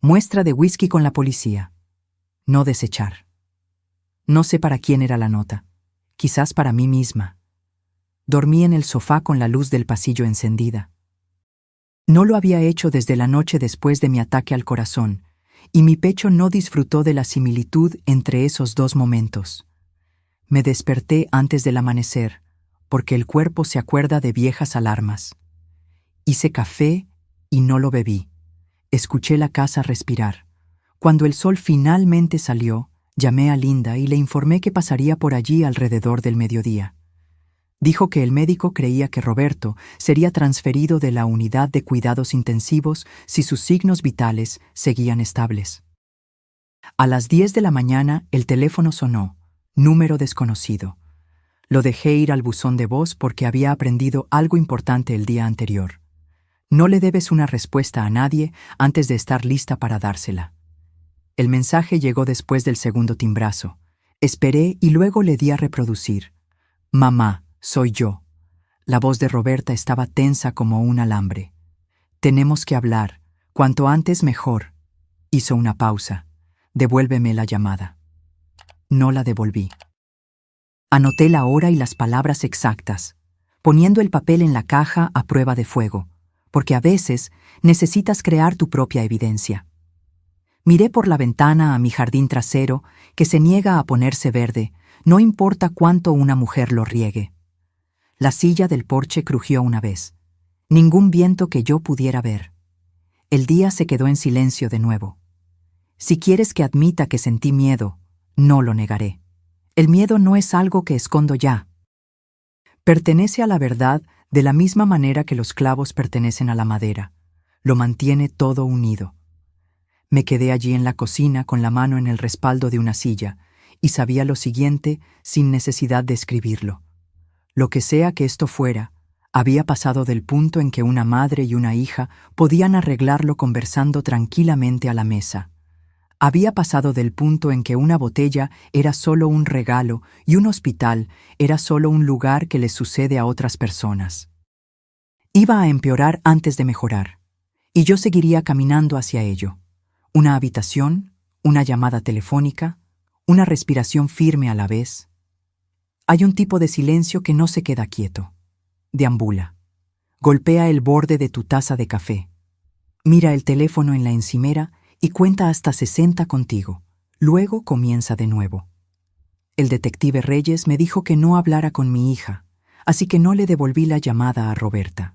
Muestra de whisky con la policía. No desechar. No sé para quién era la nota. Quizás para mí misma. Dormí en el sofá con la luz del pasillo encendida. No lo había hecho desde la noche después de mi ataque al corazón, y mi pecho no disfrutó de la similitud entre esos dos momentos. Me desperté antes del amanecer, porque el cuerpo se acuerda de viejas alarmas. Hice café y no lo bebí. Escuché la casa respirar. Cuando el sol finalmente salió, llamé a Linda y le informé que pasaría por allí alrededor del mediodía. Dijo que el médico creía que Roberto sería transferido de la unidad de cuidados intensivos si sus signos vitales seguían estables. A las 10 de la mañana el teléfono sonó, número desconocido. Lo dejé ir al buzón de voz porque había aprendido algo importante el día anterior. No le debes una respuesta a nadie antes de estar lista para dársela. El mensaje llegó después del segundo timbrazo. Esperé y luego le di a reproducir. «Mamá», soy yo. La voz de Roberta estaba tensa como un alambre. Tenemos que hablar. Cuanto antes mejor. Hizo una pausa. Devuélveme la llamada. No la devolví. Anoté la hora y las palabras exactas, poniendo el papel en la caja a prueba de fuego, porque a veces necesitas crear tu propia evidencia. Miré por la ventana a mi jardín trasero, que se niega a ponerse verde, no importa cuánto una mujer lo riegue. La silla del porche crujió una vez. Ningún viento que yo pudiera ver. El día se quedó en silencio de nuevo. Si quieres que admita que sentí miedo, no lo negaré. El miedo no es algo que escondo ya. Pertenece a la verdad de la misma manera que los clavos pertenecen a la madera. Lo mantiene todo unido. Me quedé allí en la cocina con la mano en el respaldo de una silla y sabía lo siguiente sin necesidad de escribirlo. Lo que sea que esto fuera, había pasado del punto en que una madre y una hija podían arreglarlo conversando tranquilamente a la mesa. Había pasado del punto en que una botella era solo un regalo y un hospital era solo un lugar que les sucede a otras personas. Iba a empeorar antes de mejorar, y yo seguiría caminando hacia ello. Una habitación, una llamada telefónica, una respiración firme a la vez. Hay un tipo de silencio que no se queda quieto. Deambula. Golpea el borde de tu taza de café. Mira el teléfono en la encimera y cuenta hasta 60 contigo. Luego comienza de nuevo. El detective Reyes me dijo que no hablara con mi hija, así que no le devolví la llamada a Roberta.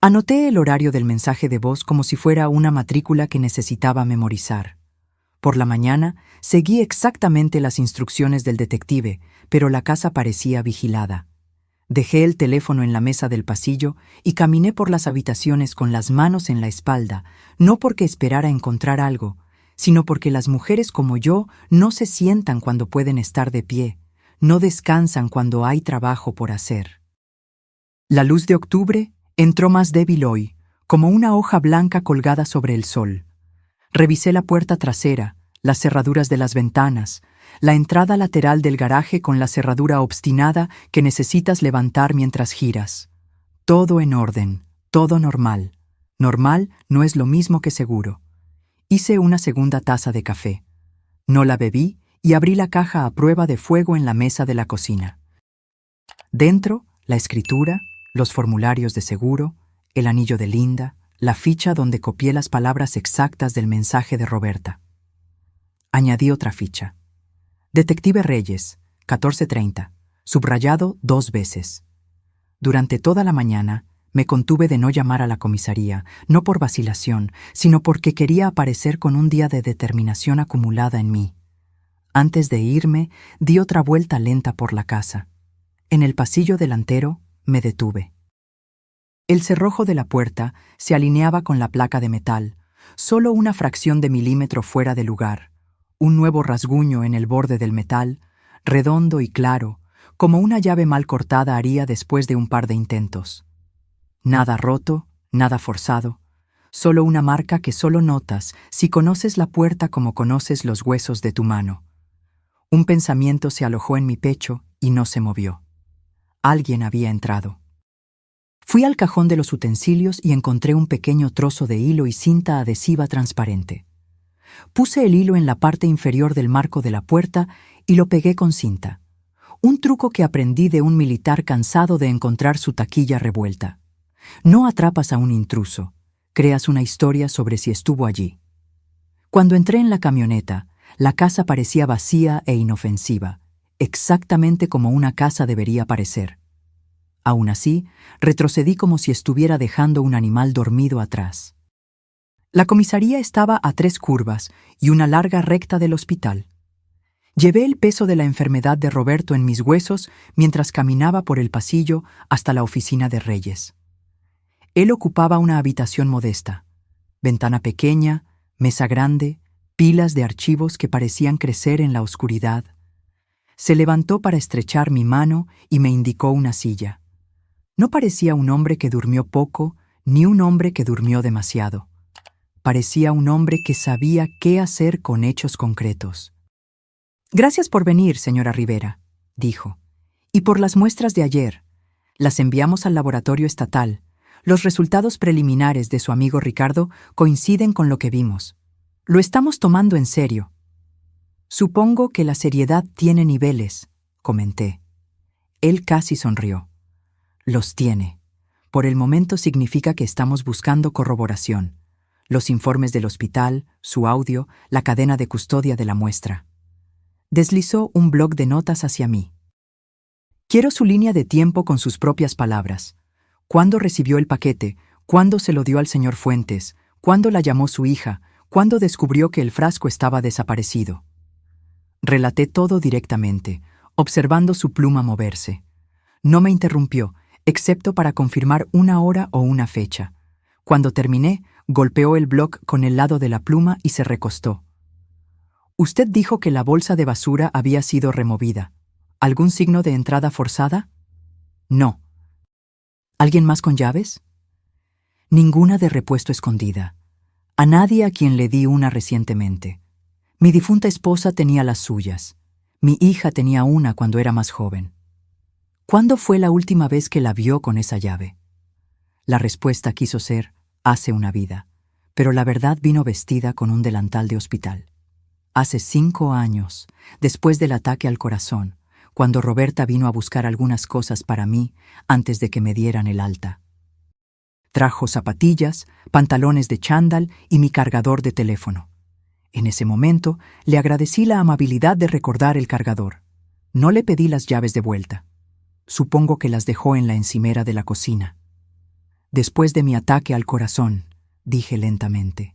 Anoté el horario del mensaje de voz como si fuera una matrícula que necesitaba memorizar. Por la mañana seguí exactamente las instrucciones del detective, pero la casa parecía vigilada. Dejé el teléfono en la mesa del pasillo y caminé por las habitaciones con las manos en la espalda, no porque esperara encontrar algo, sino porque las mujeres como yo no se sientan cuando pueden estar de pie, no descansan cuando hay trabajo por hacer. La luz de octubre entró más débil hoy, como una hoja blanca colgada sobre el sol. Revisé la puerta trasera, las cerraduras de las ventanas, la entrada lateral del garaje con la cerradura obstinada que necesitas levantar mientras giras. Todo en orden, todo normal. Normal no es lo mismo que seguro. Hice una segunda taza de café. No la bebí y abrí la caja a prueba de fuego en la mesa de la cocina. Dentro, la escritura, los formularios de seguro, el anillo de Linda, la ficha donde copié las palabras exactas del mensaje de Roberta. Añadí otra ficha. Detective Reyes, 14:30, subrayado 2 veces. Durante toda la mañana me contuve de no llamar a la comisaría, no por vacilación, sino porque quería aparecer con un día de determinación acumulada en mí. Antes de irme, di otra vuelta lenta por la casa. En el pasillo delantero me detuve. El cerrojo de la puerta se alineaba con la placa de metal, solo una fracción de milímetro fuera de lugar. Un nuevo rasguño en el borde del metal, redondo y claro, como una llave mal cortada haría después de un par de intentos. Nada roto, nada forzado, solo una marca que solo notas si conoces la puerta como conoces los huesos de tu mano. Un pensamiento se alojó en mi pecho y no se movió. Alguien había entrado. Fui al cajón de los utensilios y encontré un pequeño trozo de hilo y cinta adhesiva transparente. Puse el hilo en la parte inferior del marco de la puerta y lo pegué con cinta. Un truco que aprendí de un militar cansado de encontrar su taquilla revuelta. No atrapas a un intruso, creas una historia sobre si estuvo allí. Cuando entré en la camioneta, la casa parecía vacía e inofensiva, exactamente como una casa debería parecer. Aún así, retrocedí como si estuviera dejando un animal dormido atrás. La comisaría estaba a 3 curvas y una larga recta del hospital. Llevé el peso de la enfermedad de Roberto en mis huesos mientras caminaba por el pasillo hasta la oficina de Reyes. Él ocupaba una habitación modesta. Ventana pequeña, mesa grande, pilas de archivos que parecían crecer en la oscuridad. Se levantó para estrechar mi mano y me indicó una silla. No parecía un hombre que durmió poco, ni un hombre que durmió demasiado. Parecía un hombre que sabía qué hacer con hechos concretos. «Gracias por venir, señora Rivera», dijo, Y por las muestras de ayer, las enviamos al laboratorio estatal. Los resultados preliminares de su amigo Ricardo coinciden con lo que vimos. Lo estamos tomando en serio. Supongo que la seriedad tiene niveles, comenté. Él casi sonrió. Los tiene. Por el momento significa que estamos buscando corroboración. Los informes del hospital, su audio, la cadena de custodia de la muestra. Deslizó un bloc de notas hacia mí. Quiero su línea de tiempo con sus propias palabras. ¿Cuándo recibió el paquete? ¿Cuándo se lo dio al señor Fuentes? ¿Cuándo la llamó su hija? ¿Cuándo descubrió que el frasco estaba desaparecido? Relaté todo directamente, observando su pluma moverse. No me interrumpió, excepto para confirmar una hora o una fecha. Cuando terminé, golpeó el bloc con el lado de la pluma y se recostó. Usted dijo que la bolsa de basura había sido removida. ¿Algún signo de entrada forzada? No. ¿Alguien más con llaves? Ninguna de repuesto escondida. A nadie a quien le di una recientemente. Mi difunta esposa tenía las suyas. Mi hija tenía una cuando era más joven. ¿Cuándo fue la última vez que la vio con esa llave? La respuesta quiso ser, hace una vida, pero la verdad vino vestida con un delantal de hospital. Hace 5 años, después del ataque al corazón, cuando Roberta vino a buscar algunas cosas para mí antes de que me dieran el alta. Trajo zapatillas, pantalones de chándal y mi cargador de teléfono. En ese momento, le agradecí la amabilidad de recordar el cargador. No le pedí las llaves de vuelta. Supongo que las dejó en la encimera de la cocina. Después de mi ataque al corazón, dije lentamente.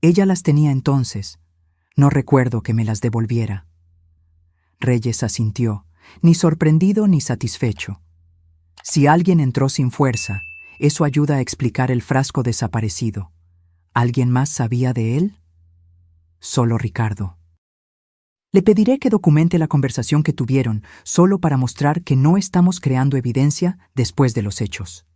Ella las tenía entonces. No recuerdo que me las devolviera. Reyes asintió, ni sorprendido ni satisfecho. Si alguien entró sin fuerza, eso ayuda a explicar el frasco desaparecido. ¿Alguien más sabía de él? Solo Ricardo. Le pediré que documente la conversación que tuvieron, solo para mostrar que no estamos creando evidencia después de los hechos.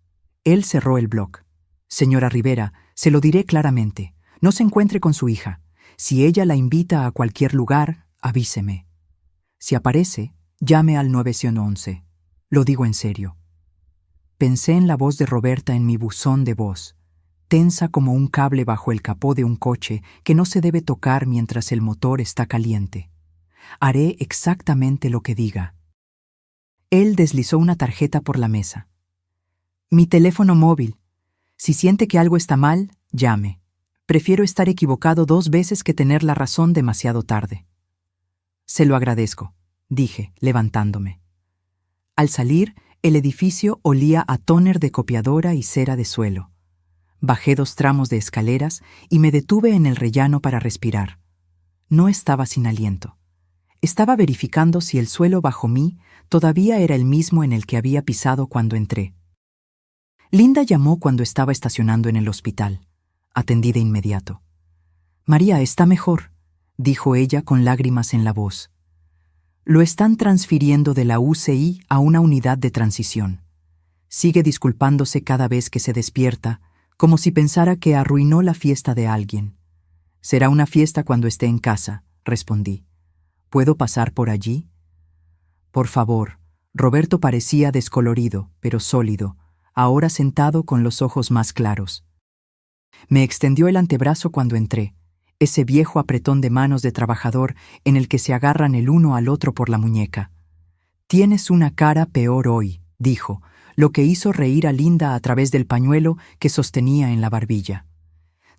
Él cerró el bloc. Señora Rivera, se lo diré claramente. No se encuentre con su hija. Si ella la invita a cualquier lugar, avíseme. Si aparece, llame al 911. Lo digo en serio. Pensé en la voz de Roberta en mi buzón de voz, tensa como un cable bajo el capó de un coche que no se debe tocar mientras el motor está caliente. Haré exactamente lo que diga. Él deslizó una tarjeta por la mesa. Mi teléfono móvil. Si siente que algo está mal, llame. Prefiero estar equivocado 2 veces que tener la razón demasiado tarde. Se lo agradezco, dije, levantándome. Al salir, el edificio olía a tóner de copiadora y cera de suelo. Bajé 2 tramos de escaleras y me detuve en el rellano para respirar. No estaba sin aliento. Estaba verificando si el suelo bajo mí todavía era el mismo en el que había pisado cuando entré. Linda llamó cuando estaba estacionando en el hospital. Atendí de inmediato. María está mejor, dijo ella con lágrimas en la voz. Lo están transfiriendo de la UCI a una unidad de transición. Sigue disculpándose cada vez que se despierta, como si pensara que arruinó la fiesta de alguien. Será una fiesta cuando esté en casa, respondí. ¿Puedo pasar por allí? Por favor. Roberto parecía descolorido, pero sólido, ahora sentado con los ojos más claros. Me extendió el antebrazo cuando entré, ese viejo apretón de manos de trabajador en el que se agarran el uno al otro por la muñeca. Tienes una cara peor hoy, dijo, lo que hizo reír a Linda a través del pañuelo que sostenía en la barbilla.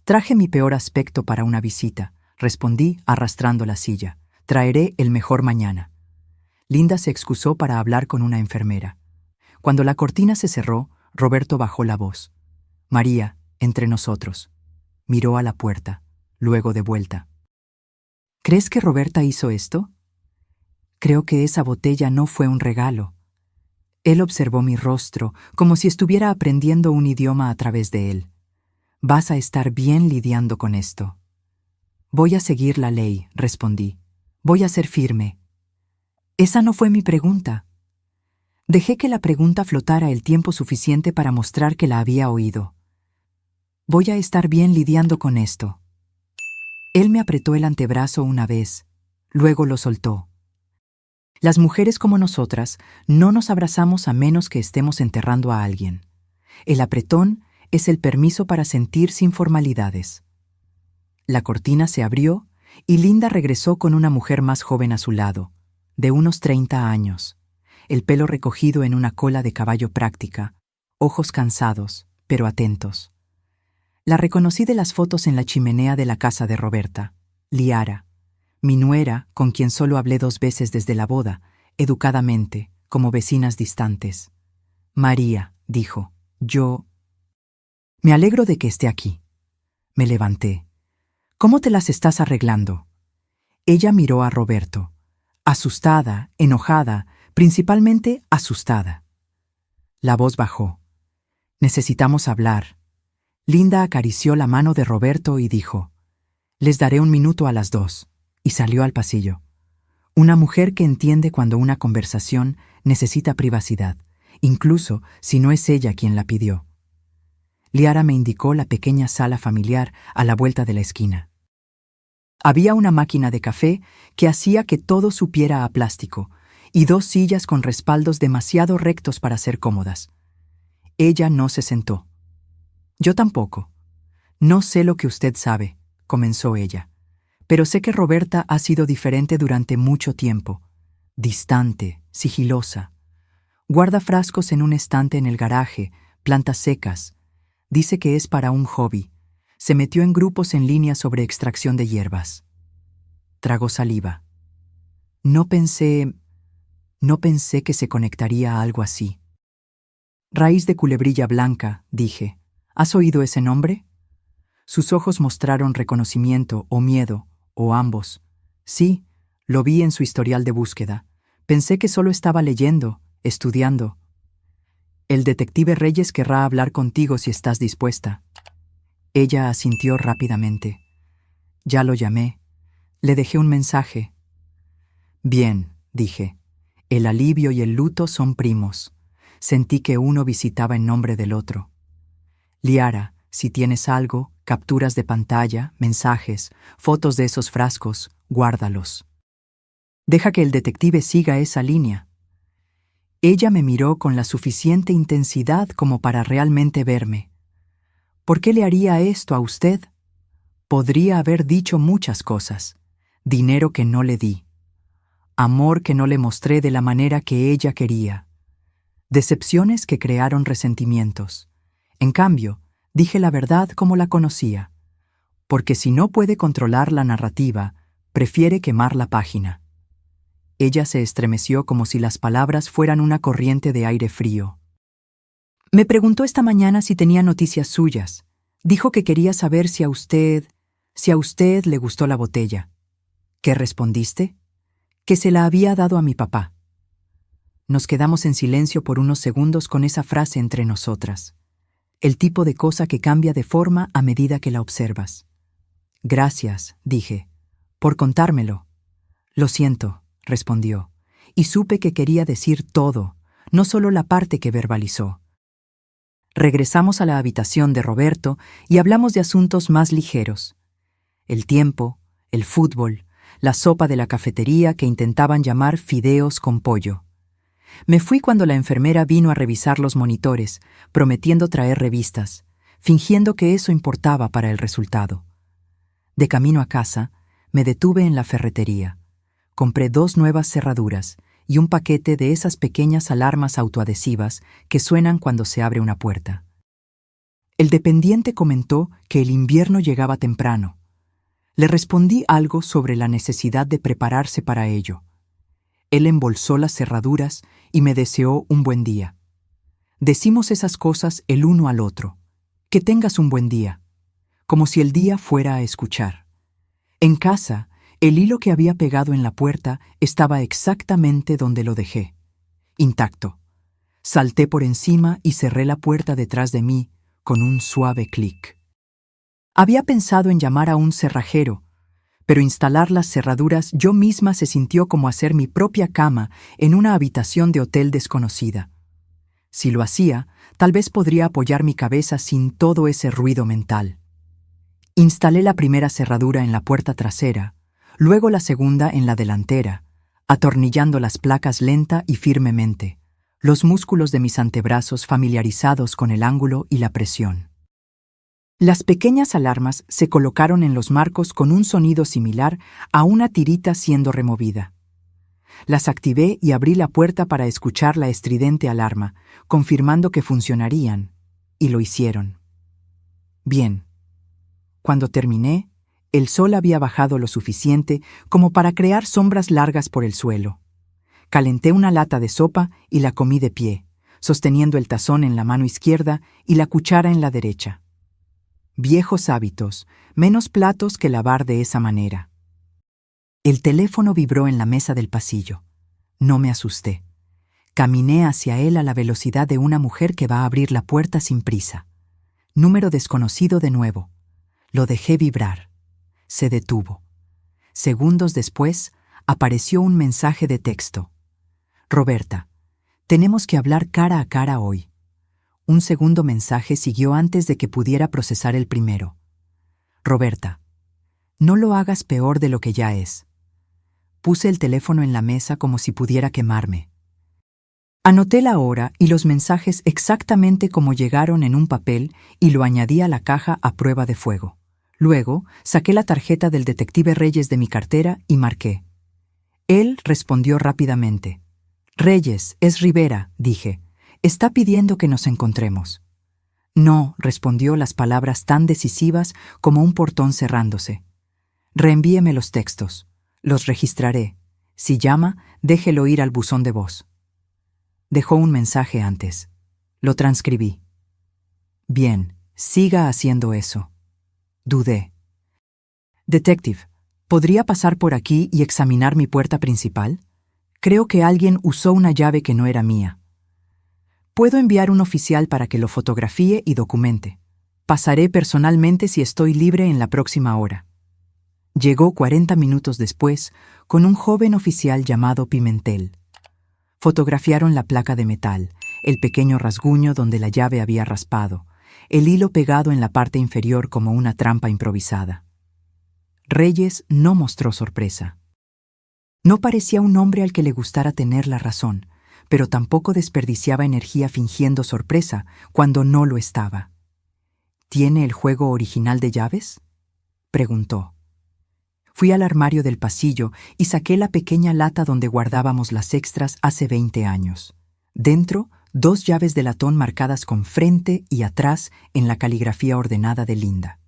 Traje mi peor aspecto para una visita, respondí arrastrando la silla. Traeré el mejor mañana. Linda se excusó para hablar con una enfermera. Cuando la cortina se cerró, Roberto bajó la voz. María, entre nosotros. Miró a la puerta, luego de vuelta. ¿Crees que Roberta hizo esto? Creo que esa botella no fue un regalo. Él observó mi rostro, como si estuviera aprendiendo un idioma a través de él. Vas a estar bien lidiando con esto. Voy a seguir la ley, respondí. Voy a ser firme. Esa no fue mi pregunta. Dejé que la pregunta flotara el tiempo suficiente para mostrar que la había oído. Voy a estar bien lidiando con esto. Él me apretó el antebrazo una vez, luego lo soltó. Las mujeres como nosotras no nos abrazamos a menos que estemos enterrando a alguien. El apretón es el permiso para sentir sin formalidades. La cortina se abrió y Linda regresó con una mujer más joven a su lado, de unos 30 años, el pelo recogido en una cola de caballo práctica, ojos cansados, pero atentos. La reconocí de las fotos en la chimenea de la casa de Roberta, Liara, mi nuera, con quien solo hablé 2 veces desde la boda, educadamente, como vecinas distantes. María, dijo, yo... Me alegro de que esté aquí. Me levanté. ¿Cómo te las estás arreglando? Ella miró a Roberto, asustada, enojada, principalmente asustada. La voz bajó. Necesitamos hablar. Linda acarició la mano de Roberto y dijo, les daré 1 minuto a las 2, y salió al pasillo. Una mujer que entiende cuando una conversación necesita privacidad, incluso si no es ella quien la pidió. Liara me indicó la pequeña sala familiar a la vuelta de la esquina. Había una máquina de café que hacía que todo supiera a plástico y 2 sillas con respaldos demasiado rectos para ser cómodas. Ella no se sentó. Yo tampoco. No sé lo que usted sabe, comenzó ella, pero sé que Roberta ha sido diferente durante mucho tiempo. Distante, sigilosa. Guarda frascos en un estante en el garaje, plantas secas. Dice que es para un hobby. Se metió en grupos en línea sobre extracción de hierbas. Tragó saliva. No pensé que se conectaría a algo así. Raíz de culebrilla blanca, dije. ¿Has oído ese nombre? Sus ojos mostraron reconocimiento o miedo, o ambos. Sí, lo vi en su historial de búsqueda. Pensé que solo estaba leyendo, estudiando. El detective Reyes querrá hablar contigo si estás dispuesta. Ella asintió rápidamente. Ya lo llamé. Le dejé un mensaje. Bien, dije. El alivio y el luto son primos. Sentí que uno visitaba en nombre del otro. Liara, si tienes algo, capturas de pantalla, mensajes, fotos de esos frascos, guárdalos. Deja que el detective siga esa línea. Ella me miró con la suficiente intensidad como para realmente verme. ¿Por qué le haría esto a usted? Podría haber dicho muchas cosas. Dinero que no le di. Amor que no le mostré de la manera que ella quería. Decepciones que crearon resentimientos. En cambio, dije la verdad como la conocía. Porque si no puede controlar la narrativa, prefiere quemar la página. Ella se estremeció como si las palabras fueran una corriente de aire frío. Me preguntó esta mañana si tenía noticias suyas. Dijo que quería saber si a usted le gustó la botella. ¿Qué respondiste? Que se la había dado a mi papá. Nos quedamos en silencio por unos segundos con esa frase entre nosotras. El tipo de cosa que cambia de forma a medida que la observas. Gracias, dije, por contármelo. Lo siento, respondió, y supe que quería decir todo, no solo la parte que verbalizó. Regresamos a la habitación de Roberto y hablamos de asuntos más ligeros. El tiempo, el fútbol, la sopa de la cafetería que intentaban llamar fideos con pollo. Me fui cuando la enfermera vino a revisar los monitores, prometiendo traer revistas, fingiendo que eso importaba para el resultado. De camino a casa, me detuve en la ferretería. Compré 2 nuevas cerraduras y un paquete de esas pequeñas alarmas autoadhesivas que suenan cuando se abre una puerta. El dependiente comentó que el invierno llegaba temprano. Le respondí algo sobre la necesidad de prepararse para ello. Él embolsó las cerraduras y me deseó un buen día. Decimos esas cosas el uno al otro. Que tengas un buen día. Como si el día fuera a escuchar. En casa, el hilo que había pegado en la puerta estaba exactamente donde lo dejé. Intacto. Salté por encima y cerré la puerta detrás de mí con un suave clic. Había pensado en llamar a un cerrajero, pero instalar las cerraduras yo misma se sintió como hacer mi propia cama en una habitación de hotel desconocida. Si lo hacía, tal vez podría apoyar mi cabeza sin todo ese ruido mental. Instalé la primera cerradura en la puerta trasera, luego la segunda en la delantera, atornillando las placas lenta y firmemente, los músculos de mis antebrazos familiarizados con el ángulo y la presión. Las pequeñas alarmas se colocaron en los marcos con un sonido similar a una tirita siendo removida. Las activé y abrí la puerta para escuchar la estridente alarma, confirmando que funcionarían, y lo hicieron. Bien. Cuando terminé, el sol había bajado lo suficiente como para crear sombras largas por el suelo. Calenté una lata de sopa y la comí de pie, sosteniendo el tazón en la mano izquierda y la cuchara en la derecha. Viejos hábitos, menos platos que lavar de esa manera. El teléfono vibró en la mesa del pasillo. No me asusté. Caminé hacia él a la velocidad de una mujer que va a abrir la puerta sin prisa. Número desconocido de nuevo. Lo dejé vibrar. Se detuvo. Segundos después, apareció un mensaje de texto. Roberta, tenemos que hablar cara a cara hoy. Un segundo mensaje siguió antes de que pudiera procesar el primero. Roberta, no lo hagas peor de lo que ya es. Puse el teléfono en la mesa como si pudiera quemarme. Anoté la hora y los mensajes exactamente como llegaron en un papel y lo añadí a la caja a prueba de fuego. Luego, saqué la tarjeta del detective Reyes de mi cartera y marqué. Él respondió rápidamente. Reyes, es Rivera, dije. Está pidiendo que nos encontremos. No, respondió las palabras tan decisivas como un portón cerrándose. Reenvíeme los textos. Los registraré. Si llama, déjelo ir al buzón de voz. Dejó un mensaje antes. Lo transcribí. Bien, siga haciendo eso. Dudé. Detective, ¿podría pasar por aquí y examinar mi puerta principal? Creo que alguien usó una llave que no era mía. Puedo enviar un oficial para que lo fotografíe y documente. Pasaré personalmente si estoy libre en la próxima hora. Llegó 40 minutos después con un joven oficial llamado Pimentel. Fotografiaron la placa de metal, el pequeño rasguño donde la llave había raspado, el hilo pegado en la parte inferior como una trampa improvisada. Reyes no mostró sorpresa. No parecía un hombre al que le gustara tener la razón, pero tampoco desperdiciaba energía fingiendo sorpresa cuando no lo estaba. ¿Tiene el juego original de llaves?, preguntó. Fui al armario del pasillo y saqué la pequeña lata donde guardábamos las extras hace 20 años. Dentro, 2 llaves de latón marcadas con frente y atrás en la caligrafía ordenada de Linda.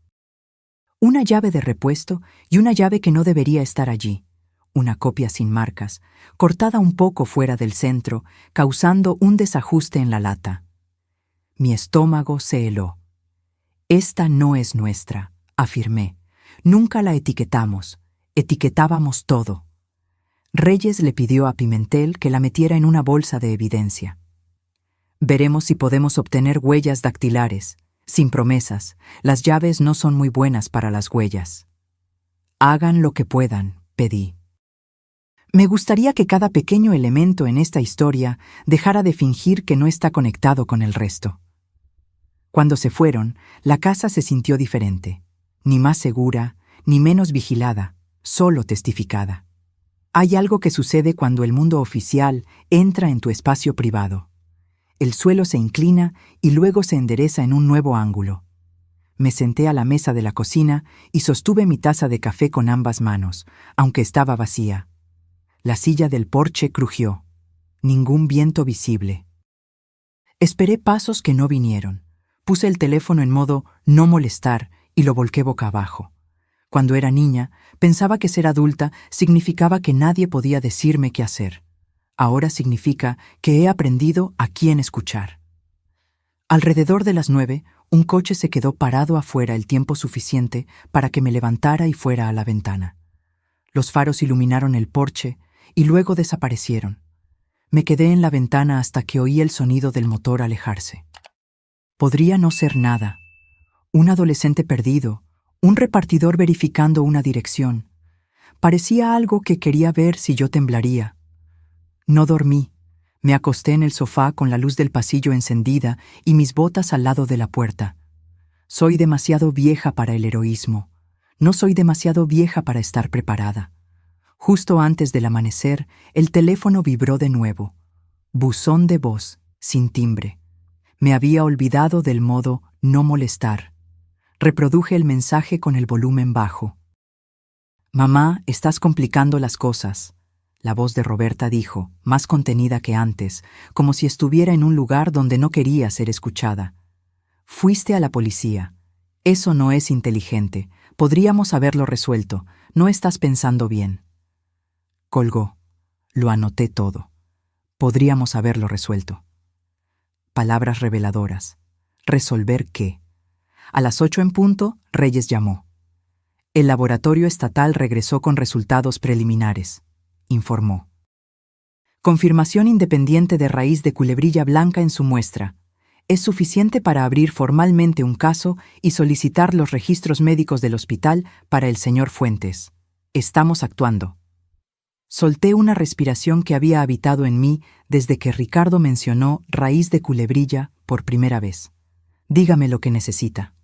Una llave de repuesto y una llave que no debería estar allí. Una copia sin marcas, cortada un poco fuera del centro, causando un desajuste en la lata. Mi estómago se heló. Esta no es nuestra, afirmé. Nunca la etiquetamos. Etiquetábamos todo. Reyes le pidió a Pimentel que la metiera en una bolsa de evidencia. Veremos si podemos obtener huellas dactilares. Sin promesas, las llaves no son muy buenas para las huellas. Hagan lo que puedan, pedí. Me gustaría que cada pequeño elemento en esta historia dejara de fingir que no está conectado con el resto. Cuando se fueron, la casa se sintió diferente. Ni más segura, ni menos vigilada, solo testificada. Hay algo que sucede cuando el mundo oficial entra en tu espacio privado. El suelo se inclina y luego se endereza en un nuevo ángulo. Me senté a la mesa de la cocina y sostuve mi taza de café con ambas manos, aunque estaba vacía. La silla del porche crujió. Ningún viento visible. Esperé pasos que no vinieron. Puse el teléfono en modo no molestar y lo volqué boca abajo. Cuando era niña, pensaba que ser adulta significaba que nadie podía decirme qué hacer. Ahora significa que he aprendido a quién escuchar. Alrededor de las 9, un coche se quedó parado afuera el tiempo suficiente para que me levantara y fuera a la ventana. Los faros iluminaron el porche y luego desaparecieron. Me quedé en la ventana hasta que oí el sonido del motor alejarse. Podría no ser nada. Un adolescente perdido, un repartidor verificando una dirección. Parecía algo que quería ver si yo temblaría. No dormí. Me acosté en el sofá con la luz del pasillo encendida y mis botas al lado de la puerta. Soy demasiado vieja para el heroísmo. No soy demasiado vieja para estar preparada. Justo antes del amanecer, el teléfono vibró de nuevo. Buzón de voz, sin timbre. Me había olvidado del modo no molestar. Reproduje el mensaje con el volumen bajo. «Mamá, estás complicando las cosas», la voz de Roberta dijo, más contenida que antes, como si estuviera en un lugar donde no quería ser escuchada. «Fuiste a la policía. Eso no es inteligente. Podríamos haberlo resuelto. No estás pensando bien». Colgó. Lo anoté todo. Podríamos haberlo resuelto. Palabras reveladoras. ¿Resolver qué? A las 8 en punto, Reyes llamó. El laboratorio estatal regresó con resultados preliminares, informó. Confirmación independiente de raíz de culebrilla blanca en su muestra. Es suficiente para abrir formalmente un caso y solicitar los registros médicos del hospital para el señor Fuentes. Estamos actuando. Solté una respiración que había habitado en mí desde que Ricardo mencionó raíz de culebrilla por primera vez. Dígame lo que necesita.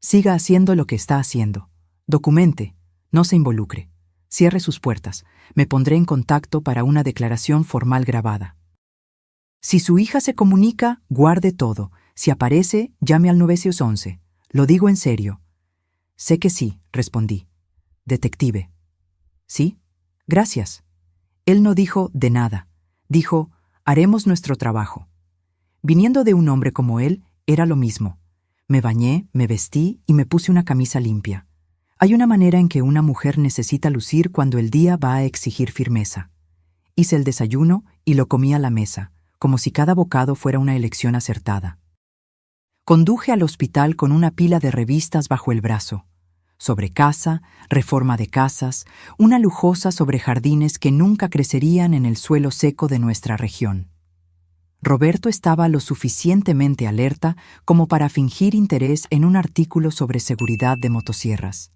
Siga haciendo lo que está haciendo. Documente, no se involucre. Cierre sus puertas. Me pondré en contacto para una declaración formal grabada. Si su hija se comunica, guarde todo. Si aparece, llame al 911. Lo digo en serio. Sé que sí, respondí. Detective. ¿Sí? Gracias. Él no dijo de nada. Dijo, haremos nuestro trabajo. Viniendo de un hombre como él, era lo mismo. Me bañé, me vestí y me puse una camisa limpia. Hay una manera en que una mujer necesita lucir cuando el día va a exigir firmeza. Hice el desayuno y lo comí a la mesa, como si cada bocado fuera una elección acertada. Conduje al hospital con una pila de revistas bajo el brazo. Sobre casa, reforma de casas, una lujosa sobre jardines que nunca crecerían en el suelo seco de nuestra región. Roberto estaba lo suficientemente alerta como para fingir interés en un artículo sobre seguridad de motosierras.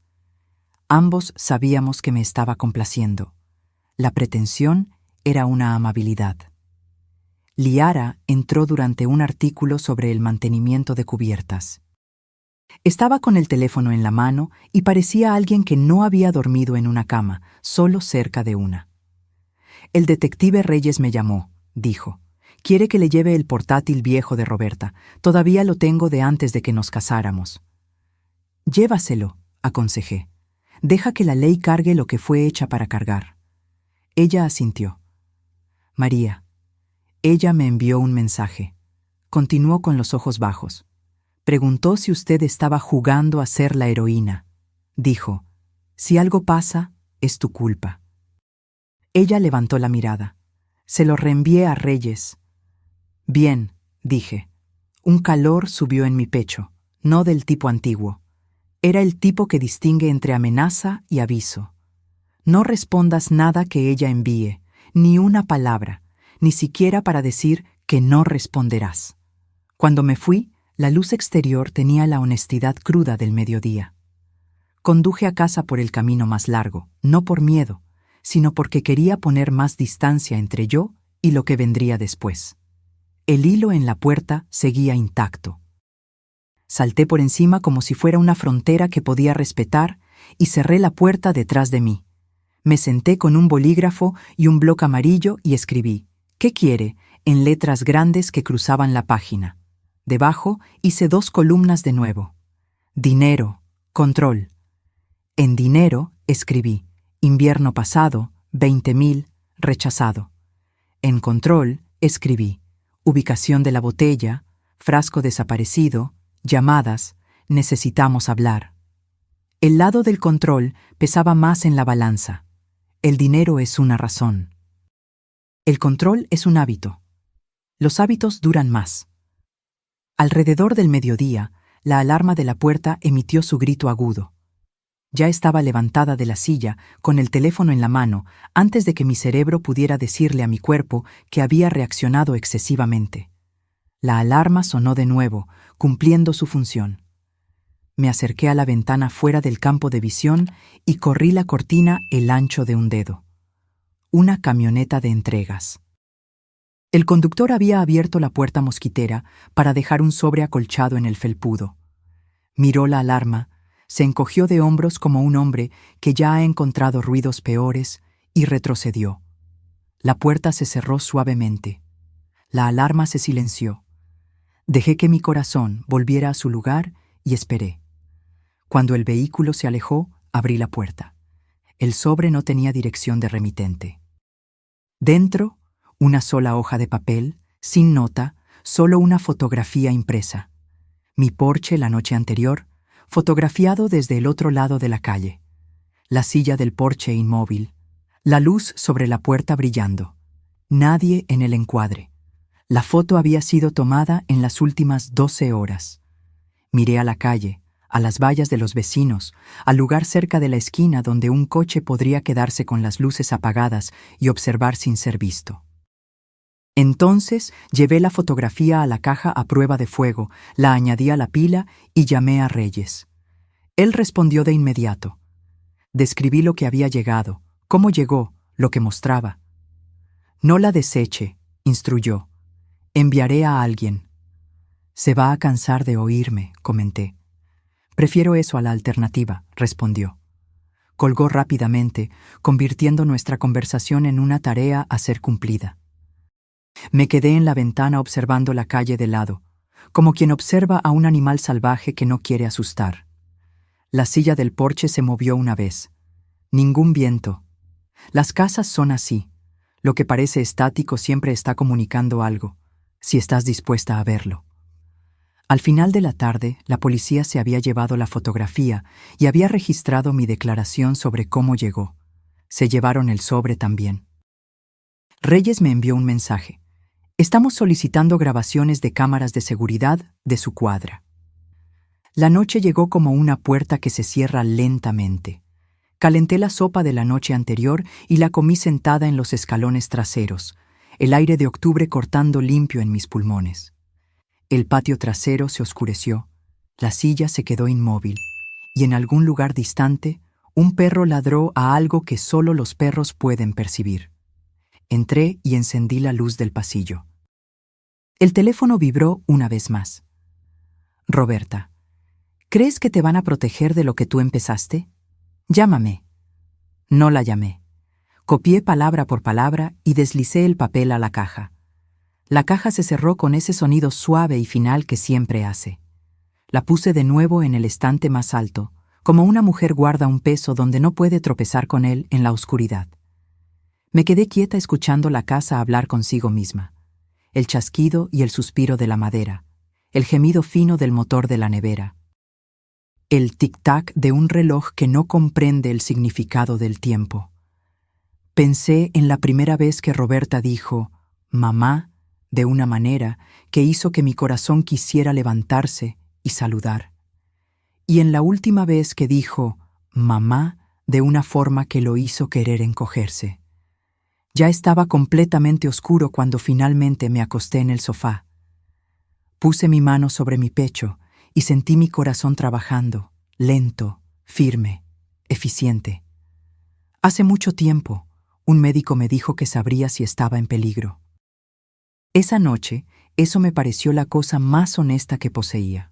Ambos sabíamos que me estaba complaciendo. La pretensión era una amabilidad. Liara entró durante un artículo sobre el mantenimiento de cubiertas. Estaba con el teléfono en la mano y parecía alguien que no había dormido en una cama, solo cerca de una. «El detective Reyes me llamó», dijo. «Quiere que le lleve el portátil viejo de Roberta. Todavía lo tengo de antes de que nos casáramos». «Llévaselo», aconsejé. «Deja que la ley cargue lo que fue hecha para cargar». Ella asintió. «María». Ella me envió un mensaje. Continuó con los ojos bajos. Preguntó si usted estaba jugando a ser la heroína. Dijo, «Si algo pasa, es tu culpa». Ella levantó la mirada. Se lo reenvié a Reyes. «Bien», dije. Un calor subió en mi pecho, no del tipo antiguo. Era el tipo que distingue entre amenaza y aviso. No respondas nada que ella envíe, ni una palabra, ni siquiera para decir que no responderás. Cuando me fui, la luz exterior tenía la honestidad cruda del mediodía. Conduje a casa por el camino más largo, no por miedo, sino porque quería poner más distancia entre yo y lo que vendría después. El hilo en la puerta seguía intacto. Salté por encima como si fuera una frontera que podía respetar y cerré la puerta detrás de mí. Me senté con un bolígrafo y un bloc amarillo y escribí, «¿Qué quiere?», en letras grandes que cruzaban la página. Debajo hice 2 columnas de nuevo. Dinero, control. En dinero escribí, invierno pasado, 20.000, rechazado. En control escribí, ubicación de la botella, frasco desaparecido, llamadas, necesitamos hablar. El lado del control pesaba más en la balanza. El dinero es una razón. El control es un hábito. Los hábitos duran más. Alrededor del mediodía, la alarma de la puerta emitió su grito agudo. Ya estaba levantada de la silla, con el teléfono en la mano, antes de que mi cerebro pudiera decirle a mi cuerpo que había reaccionado excesivamente. La alarma sonó de nuevo, cumpliendo su función. Me acerqué a la ventana fuera del campo de visión y corrí la cortina el ancho de un dedo. Una camioneta de entregas. El conductor había abierto la puerta mosquitera para dejar un sobre acolchado en el felpudo. Miró la alarma, se encogió de hombros como un hombre que ya ha encontrado ruidos peores y retrocedió. La puerta se cerró suavemente. La alarma se silenció. Dejé que mi corazón volviera a su lugar y esperé. Cuando el vehículo se alejó, abrí la puerta. El sobre no tenía dirección de remitente. Dentro, una sola hoja de papel, sin nota, solo una fotografía impresa. Mi porche la noche anterior, fotografiado desde el otro lado de la calle. La silla del porche inmóvil. La luz sobre la puerta brillando. Nadie en el encuadre. La foto había sido tomada en las últimas 12 horas. Miré a la calle, a las vallas de los vecinos, al lugar cerca de la esquina donde un coche podría quedarse con las luces apagadas y observar sin ser visto. Entonces llevé la fotografía a la caja a prueba de fuego, la añadí a la pila y llamé a Reyes. Él respondió de inmediato. Describí lo que había llegado, cómo llegó, lo que mostraba. No la deseche, instruyó. Enviaré a alguien. Se va a cansar de oírme, comenté. Prefiero eso a la alternativa, respondió. Colgó rápidamente, convirtiendo nuestra conversación en una tarea a ser cumplida. Me quedé en la ventana observando la calle de lado, como quien observa a un animal salvaje que no quiere asustar. La silla del porche se movió una vez. Ningún viento. Las casas son así. Lo que parece estático siempre está comunicando algo, si estás dispuesta a verlo. Al final de la tarde, la policía se había llevado la fotografía y había registrado mi declaración sobre cómo llegó. Se llevaron el sobre también. Reyes me envió un mensaje. Estamos solicitando grabaciones de cámaras de seguridad de su cuadra. La noche llegó como una puerta que se cierra lentamente. Calenté la sopa de la noche anterior y la comí sentada en los escalones traseros, el aire de octubre cortando limpio en mis pulmones. El patio trasero se oscureció, la silla se quedó inmóvil, y en algún lugar distante, un perro ladró a algo que solo los perros pueden percibir. Entré y encendí la luz del pasillo. El teléfono vibró una vez más. Roberta, ¿crees que te van a proteger de lo que tú empezaste? Llámame. No la llamé. Copié palabra por palabra y deslicé el papel a la caja. La caja se cerró con ese sonido suave y final que siempre hace. La puse de nuevo en el estante más alto, como una mujer guarda un peso donde no puede tropezar con él en la oscuridad. Me quedé quieta escuchando la casa hablar consigo misma. El chasquido y el suspiro de la madera, el gemido fino del motor de la nevera. El tic-tac de un reloj que no comprende el significado del tiempo. Pensé en la primera vez que Roberta dijo «mamá» de una manera que hizo que mi corazón quisiera levantarse y saludar. Y en la última vez que dijo «mamá» de una forma que lo hizo querer encogerse. Ya estaba completamente oscuro cuando finalmente me acosté en el sofá. Puse mi mano sobre mi pecho y sentí mi corazón trabajando, lento, firme, eficiente. Hace mucho tiempo, un médico me dijo que sabría si estaba en peligro. Esa noche, eso me pareció la cosa más honesta que poseía.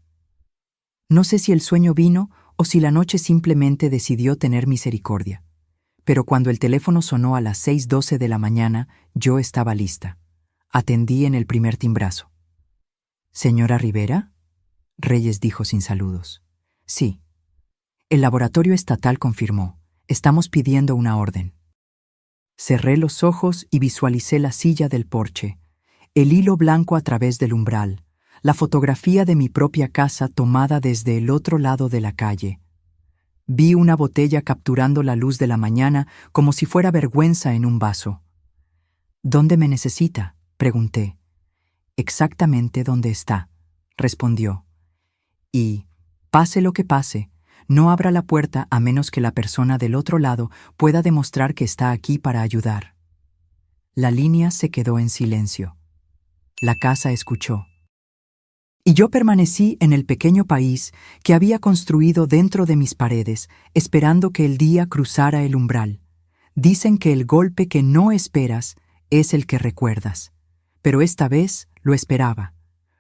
No sé si el sueño vino o si la noche simplemente decidió tener misericordia. Pero cuando el teléfono sonó a las 6:12 de la mañana, yo estaba lista. Atendí en el primer timbrazo. «¿Señora Rivera?» Reyes dijo sin saludos. «Sí». El laboratorio estatal confirmó. «Estamos pidiendo una orden». Cerré los ojos y visualicé la silla del porche, el hilo blanco a través del umbral, la fotografía de mi propia casa tomada desde el otro lado de la calle. Vi una botella capturando la luz de la mañana como si fuera vergüenza en un vaso. «¿Dónde me necesita?», pregunté. «Exactamente donde está», respondió. «Y, pase lo que pase, no abra la puerta a menos que la persona del otro lado pueda demostrar que está aquí para ayudar». La línea se quedó en silencio. La casa escuchó. Y yo permanecí en el pequeño país que había construido dentro de mis paredes, esperando que el día cruzara el umbral. Dicen que el golpe que no esperas es el que recuerdas. Pero esta vez lo esperaba.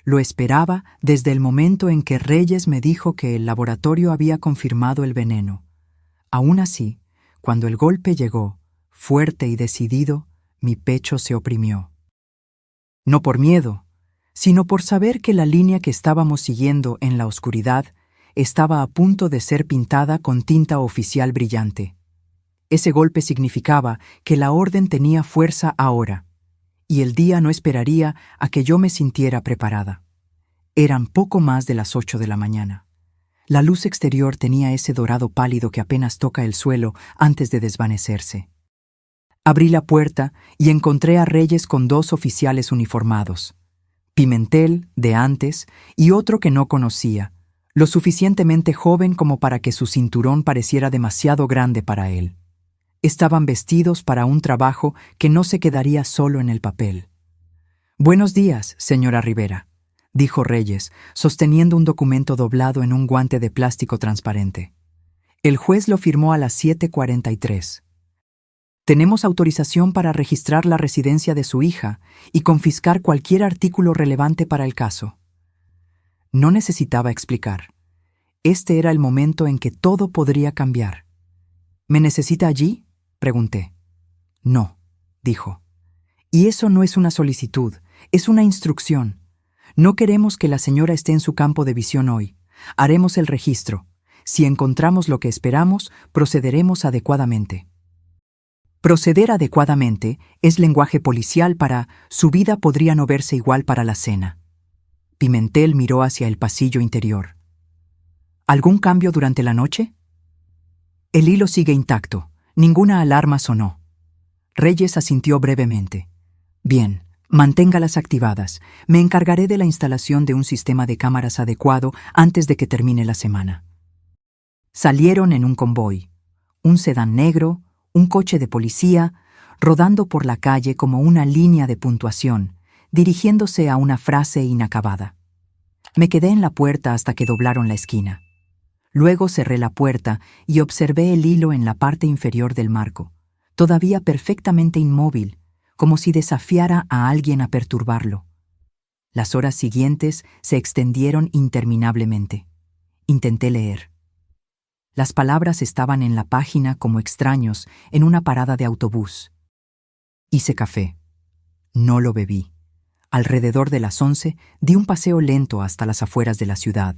Lo esperaba desde el momento en que Reyes me dijo que el laboratorio había confirmado el veneno. Aún así, cuando el golpe llegó, Fuerte y decidido, mi pecho se oprimió. No por miedo, sino por saber que la línea que estábamos siguiendo en la oscuridad estaba a punto de ser pintada con tinta oficial brillante. Ese golpe significaba que la orden tenía fuerza ahora, y el día no esperaría a que yo me sintiera preparada. Eran poco más de las 8 de la mañana. La luz exterior tenía ese dorado pálido que apenas toca el suelo antes de desvanecerse. Abrí la puerta y encontré a Reyes con 2 oficiales uniformados. Pimentel, de antes, y otro que no conocía, lo suficientemente joven como para que su cinturón pareciera demasiado grande para él. Estaban vestidos para un trabajo que no se quedaría solo en el papel. «Buenos días, señora Rivera», dijo Reyes, sosteniendo un documento doblado en un guante de plástico transparente. El juez lo firmó a las 7:43. «Tenemos autorización para registrar la residencia de su hija y confiscar cualquier artículo relevante para el caso». No necesitaba explicar. Este era el momento en que todo podría cambiar. «¿Me necesita allí?», pregunté. «No», dijo. «Y eso no es una solicitud, es una instrucción. No queremos que la señora esté en su campo de visión hoy. Haremos el registro. Si encontramos lo que esperamos, procederemos adecuadamente». Proceder adecuadamente es lenguaje policial para «su vida podría no verse igual para la cena». Pimentel miró hacia el pasillo interior. «¿Algún cambio durante la noche?» «El hilo sigue intacto. Ninguna alarma sonó». Reyes asintió brevemente. «Bien, manténgalas activadas. Me encargaré de la instalación de un sistema de cámaras adecuado antes de que termine la semana». Salieron en un convoy. Un sedán negro, un coche de policía, rodando por la calle como una línea de puntuación, dirigiéndose a una frase inacabada. Me quedé en la puerta hasta que doblaron la esquina. Luego cerré la puerta y observé el hilo en la parte inferior del marco, todavía perfectamente inmóvil, como si desafiara a alguien a perturbarlo. Las horas siguientes se extendieron interminablemente. Intenté leer. Las palabras estaban en la página como extraños en una parada de autobús. Hice café. No lo bebí. Alrededor de las 11 di un paseo lento hasta las afueras de la ciudad,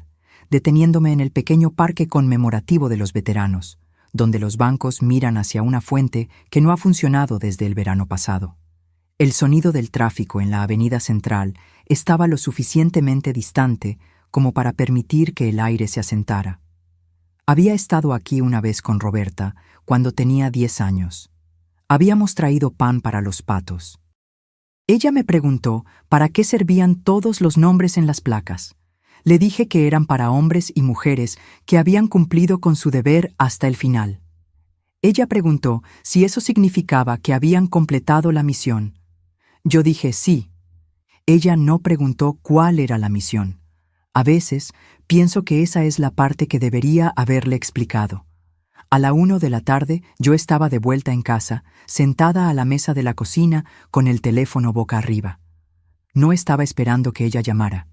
deteniéndome en el pequeño parque conmemorativo de los veteranos, donde los bancos miran hacia una fuente que no ha funcionado desde el verano pasado. El sonido del tráfico en la avenida central estaba lo suficientemente distante como para permitir que el aire se asentara. Había estado aquí una vez con Roberta, cuando tenía 10 años. Habíamos traído pan para los patos. Ella me preguntó para qué servían todos los nombres en las placas. Le dije que eran para hombres y mujeres que habían cumplido con su deber hasta el final. Ella preguntó si eso significaba que habían completado la misión. Yo dije sí. Ella no preguntó cuál era la misión. A veces pienso que esa es la parte que debería haberle explicado. A la 1 de la tarde yo estaba de vuelta en casa, sentada a la mesa de la cocina con el teléfono boca arriba. No estaba esperando que ella llamara.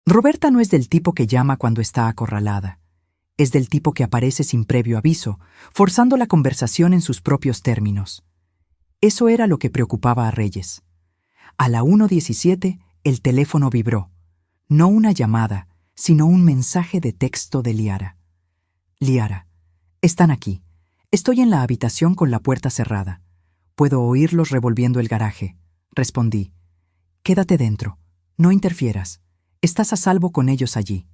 Roberta no es del tipo que llama cuando está acorralada. Es del tipo que aparece sin previo aviso, forzando la conversación en sus propios términos. Eso era lo que preocupaba a Reyes. A la 1:17 el teléfono vibró. No una llamada, sino un mensaje de texto de Liara. «Liara, están aquí. Estoy en la habitación con la puerta cerrada. Puedo oírlos revolviendo el garaje», respondí. «Quédate dentro. No interfieras. Estás a salvo con ellos allí».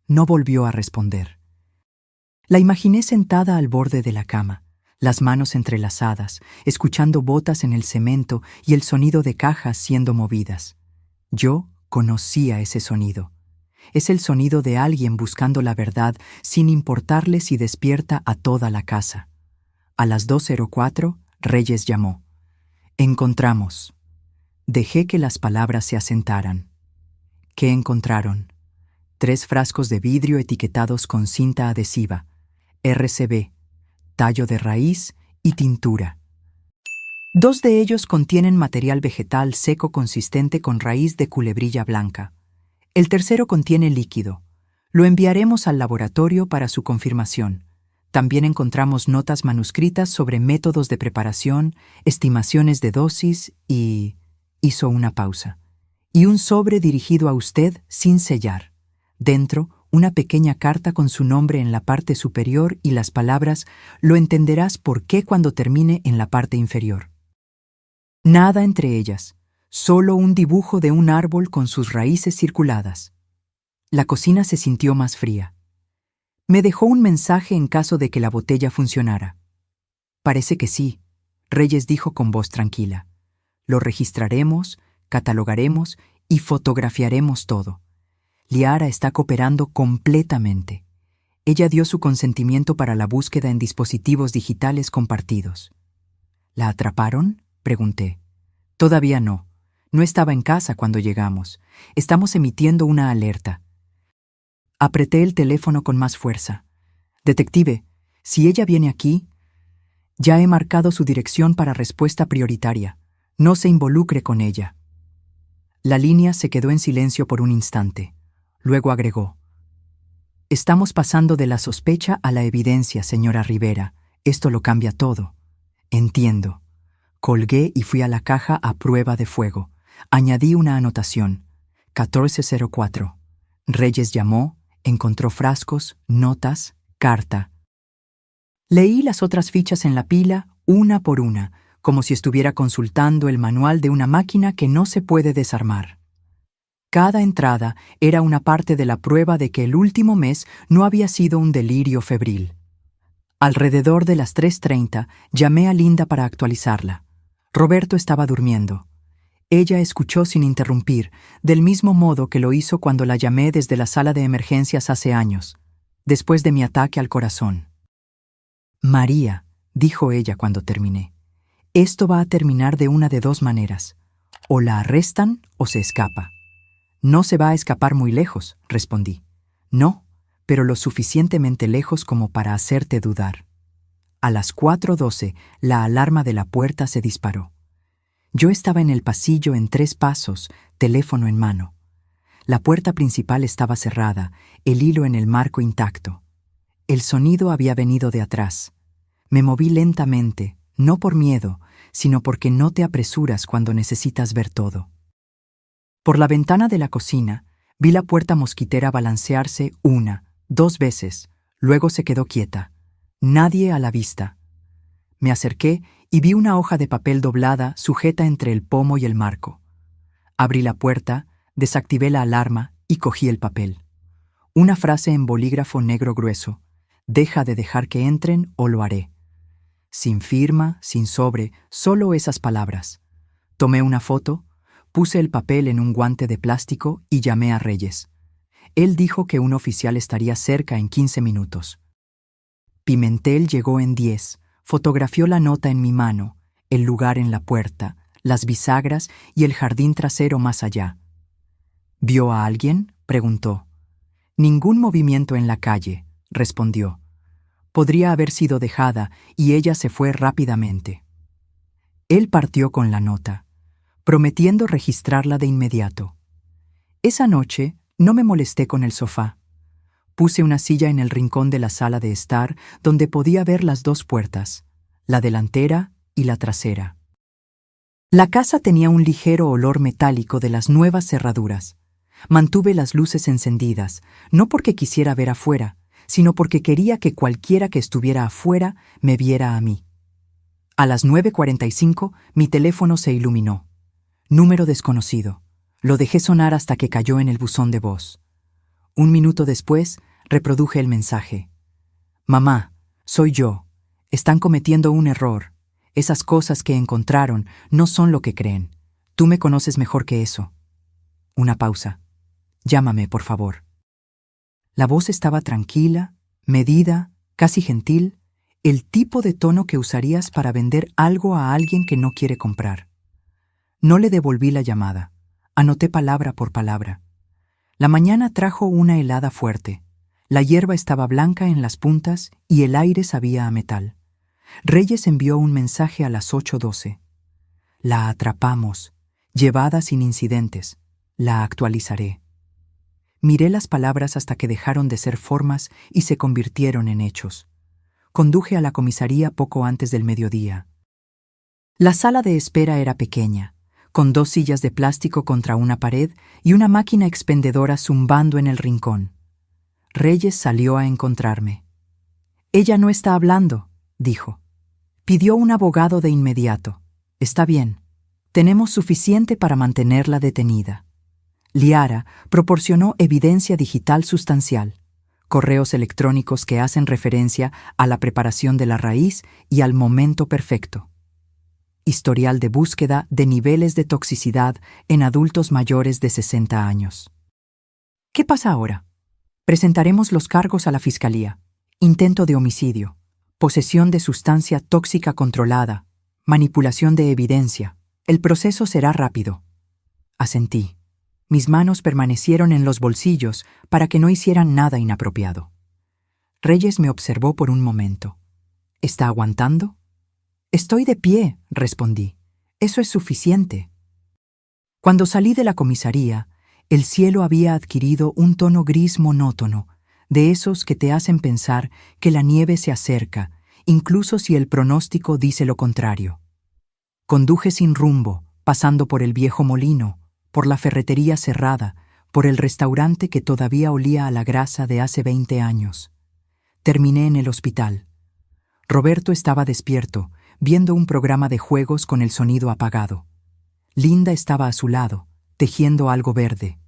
No volvió a responder. La imaginé sentada al borde de la cama, las manos entrelazadas, escuchando botas en el cemento y el sonido de cajas siendo movidas. Yo conocía ese sonido. Es el sonido de alguien buscando la verdad sin importarle si despierta a toda la casa. A las 2:04, Reyes llamó. «Encontramos». Dejé que las palabras se asentaran. ¿Qué encontraron? 3 frascos de vidrio etiquetados con cinta adhesiva, RCB, tallo de raíz y tintura. 2 de ellos contienen material vegetal seco consistente con raíz de culebrilla blanca. El tercero contiene líquido. Lo enviaremos al laboratorio para su confirmación. También encontramos notas manuscritas sobre métodos de preparación, estimaciones de dosis y... Hizo una pausa. Y un sobre dirigido a usted sin sellar. Dentro, una pequeña carta con su nombre en la parte superior y las palabras «Lo entenderás por qué cuando termine» en la parte inferior. Nada entre ellas, solo un dibujo de un árbol con sus raíces circuladas. La cocina se sintió más fría. Me dejó un mensaje en caso de que la botella funcionara. Parece que sí, Reyes dijo con voz tranquila. Lo registraremos, catalogaremos y fotografiaremos todo. Liara está cooperando completamente. Ella dio su consentimiento para la búsqueda en dispositivos digitales compartidos. ¿La atraparon?, pregunté. Todavía no. No estaba en casa cuando llegamos. Estamos emitiendo una alerta. Apreté el teléfono con más fuerza. Detective, si ella viene aquí, ya he marcado su dirección para respuesta prioritaria. No se involucre con ella. La línea se quedó en silencio por un instante. Luego agregó. Estamos pasando de la sospecha a la evidencia, señora Rivera. Esto lo cambia todo. Entiendo. Colgué y fui a la caja a prueba de fuego. Añadí una anotación. 1404. Reyes llamó, encontró frascos, notas, carta. Leí las otras fichas en la pila, una por una, como si estuviera consultando el manual de una máquina que no se puede desarmar. Cada entrada era una parte de la prueba de que el último mes no había sido un delirio febril. Alrededor de las 3:30 llamé a Linda para actualizarla. Roberto estaba durmiendo. Ella escuchó sin interrumpir, del mismo modo que lo hizo cuando la llamé desde la sala de emergencias hace años, después de mi ataque al corazón. María, dijo ella cuando terminé, esto va a terminar de una de dos maneras. O la arrestan o se escapa. No se va a escapar muy lejos, respondí. No, pero lo suficientemente lejos como para hacerte dudar. A las 4:12, la alarma de la puerta se disparó. Yo estaba en el pasillo en 3 pasos, teléfono en mano. La puerta principal estaba cerrada, el hilo en el marco intacto. El sonido había venido de atrás. Me moví lentamente, no por miedo, sino porque no te apresuras cuando necesitas ver todo. Por la ventana de la cocina, vi la puerta mosquitera balancearse 1, 2 veces, luego se quedó quieta. Nadie a la vista. Me acerqué y vi una hoja de papel doblada sujeta entre el pomo y el marco. Abrí la puerta, desactivé la alarma y cogí el papel. Una frase en bolígrafo negro grueso. Deja de dejar que entren o lo haré. Sin firma, sin sobre, solo esas palabras. Tomé una foto, puse el papel en un guante de plástico y llamé a Reyes. Él dijo que un oficial estaría cerca en 15 minutos. Pimentel llegó en 10, fotografió la nota en mi mano, el lugar en la puerta, las bisagras y el jardín trasero más allá. ¿Vio a alguien?, preguntó. Ningún movimiento en la calle, respondió. Podría haber sido dejada y ella se fue rápidamente. Él partió con la nota, prometiendo registrarla de inmediato. Esa noche no me molesté con el sofá. Puse una silla en el rincón de la sala de estar donde podía ver las 2 puertas, la delantera y la trasera. La casa tenía un ligero olor metálico de las nuevas cerraduras. Mantuve las luces encendidas, no porque quisiera ver afuera, sino porque quería que cualquiera que estuviera afuera me viera a mí. A las 9:45 mi teléfono se iluminó. Número desconocido. Lo dejé sonar hasta que cayó en el buzón de voz. 1 minuto después, reproduje el mensaje. Mamá, soy yo. Están cometiendo un error. Esas cosas que encontraron no son lo que creen. Tú me conoces mejor que eso. Una pausa. Llámame, por favor. La voz estaba tranquila, medida, casi gentil, el tipo de tono que usarías para vender algo a alguien que no quiere comprar. No le devolví la llamada. Anoté palabra por palabra. La mañana trajo una helada fuerte. La hierba estaba blanca en las puntas y el aire sabía a metal. Reyes envió un mensaje a las 8:12. La atrapamos, llevada sin incidentes. La actualizaré. Miré las palabras hasta que dejaron de ser formas y se convirtieron en hechos. Conduje a la comisaría poco antes del mediodía. La sala de espera era pequeña, con 2 sillas de plástico contra una pared y una máquina expendedora zumbando en el rincón. Reyes salió a encontrarme. «Ella no está hablando», dijo. Pidió un abogado de inmediato. «Está bien. Tenemos suficiente para mantenerla detenida». Liara proporcionó evidencia digital sustancial, correos electrónicos que hacen referencia a la preparación de la raíz y al momento perfecto. Historial de búsqueda de niveles de toxicidad en adultos mayores de 60 años. ¿Qué pasa ahora? Presentaremos los cargos a la Fiscalía. Intento de homicidio, posesión de sustancia tóxica controlada, manipulación de evidencia. El proceso será rápido. Asentí. Mis manos permanecieron en los bolsillos para que no hicieran nada inapropiado. Reyes me observó por un momento. ¿Está aguantando? «Estoy de pie», respondí. «Eso es suficiente». Cuando salí de la comisaría, el cielo había adquirido un tono gris monótono, de esos que te hacen pensar que la nieve se acerca, incluso si el pronóstico dice lo contrario. Conduje sin rumbo, pasando por el viejo molino, por la ferretería cerrada, por el restaurante que todavía olía a la grasa de hace 20 años. Terminé en el hospital. Roberto estaba despierto, viendo un programa de juegos con el sonido apagado. Linda estaba a su lado, tejiendo algo verde.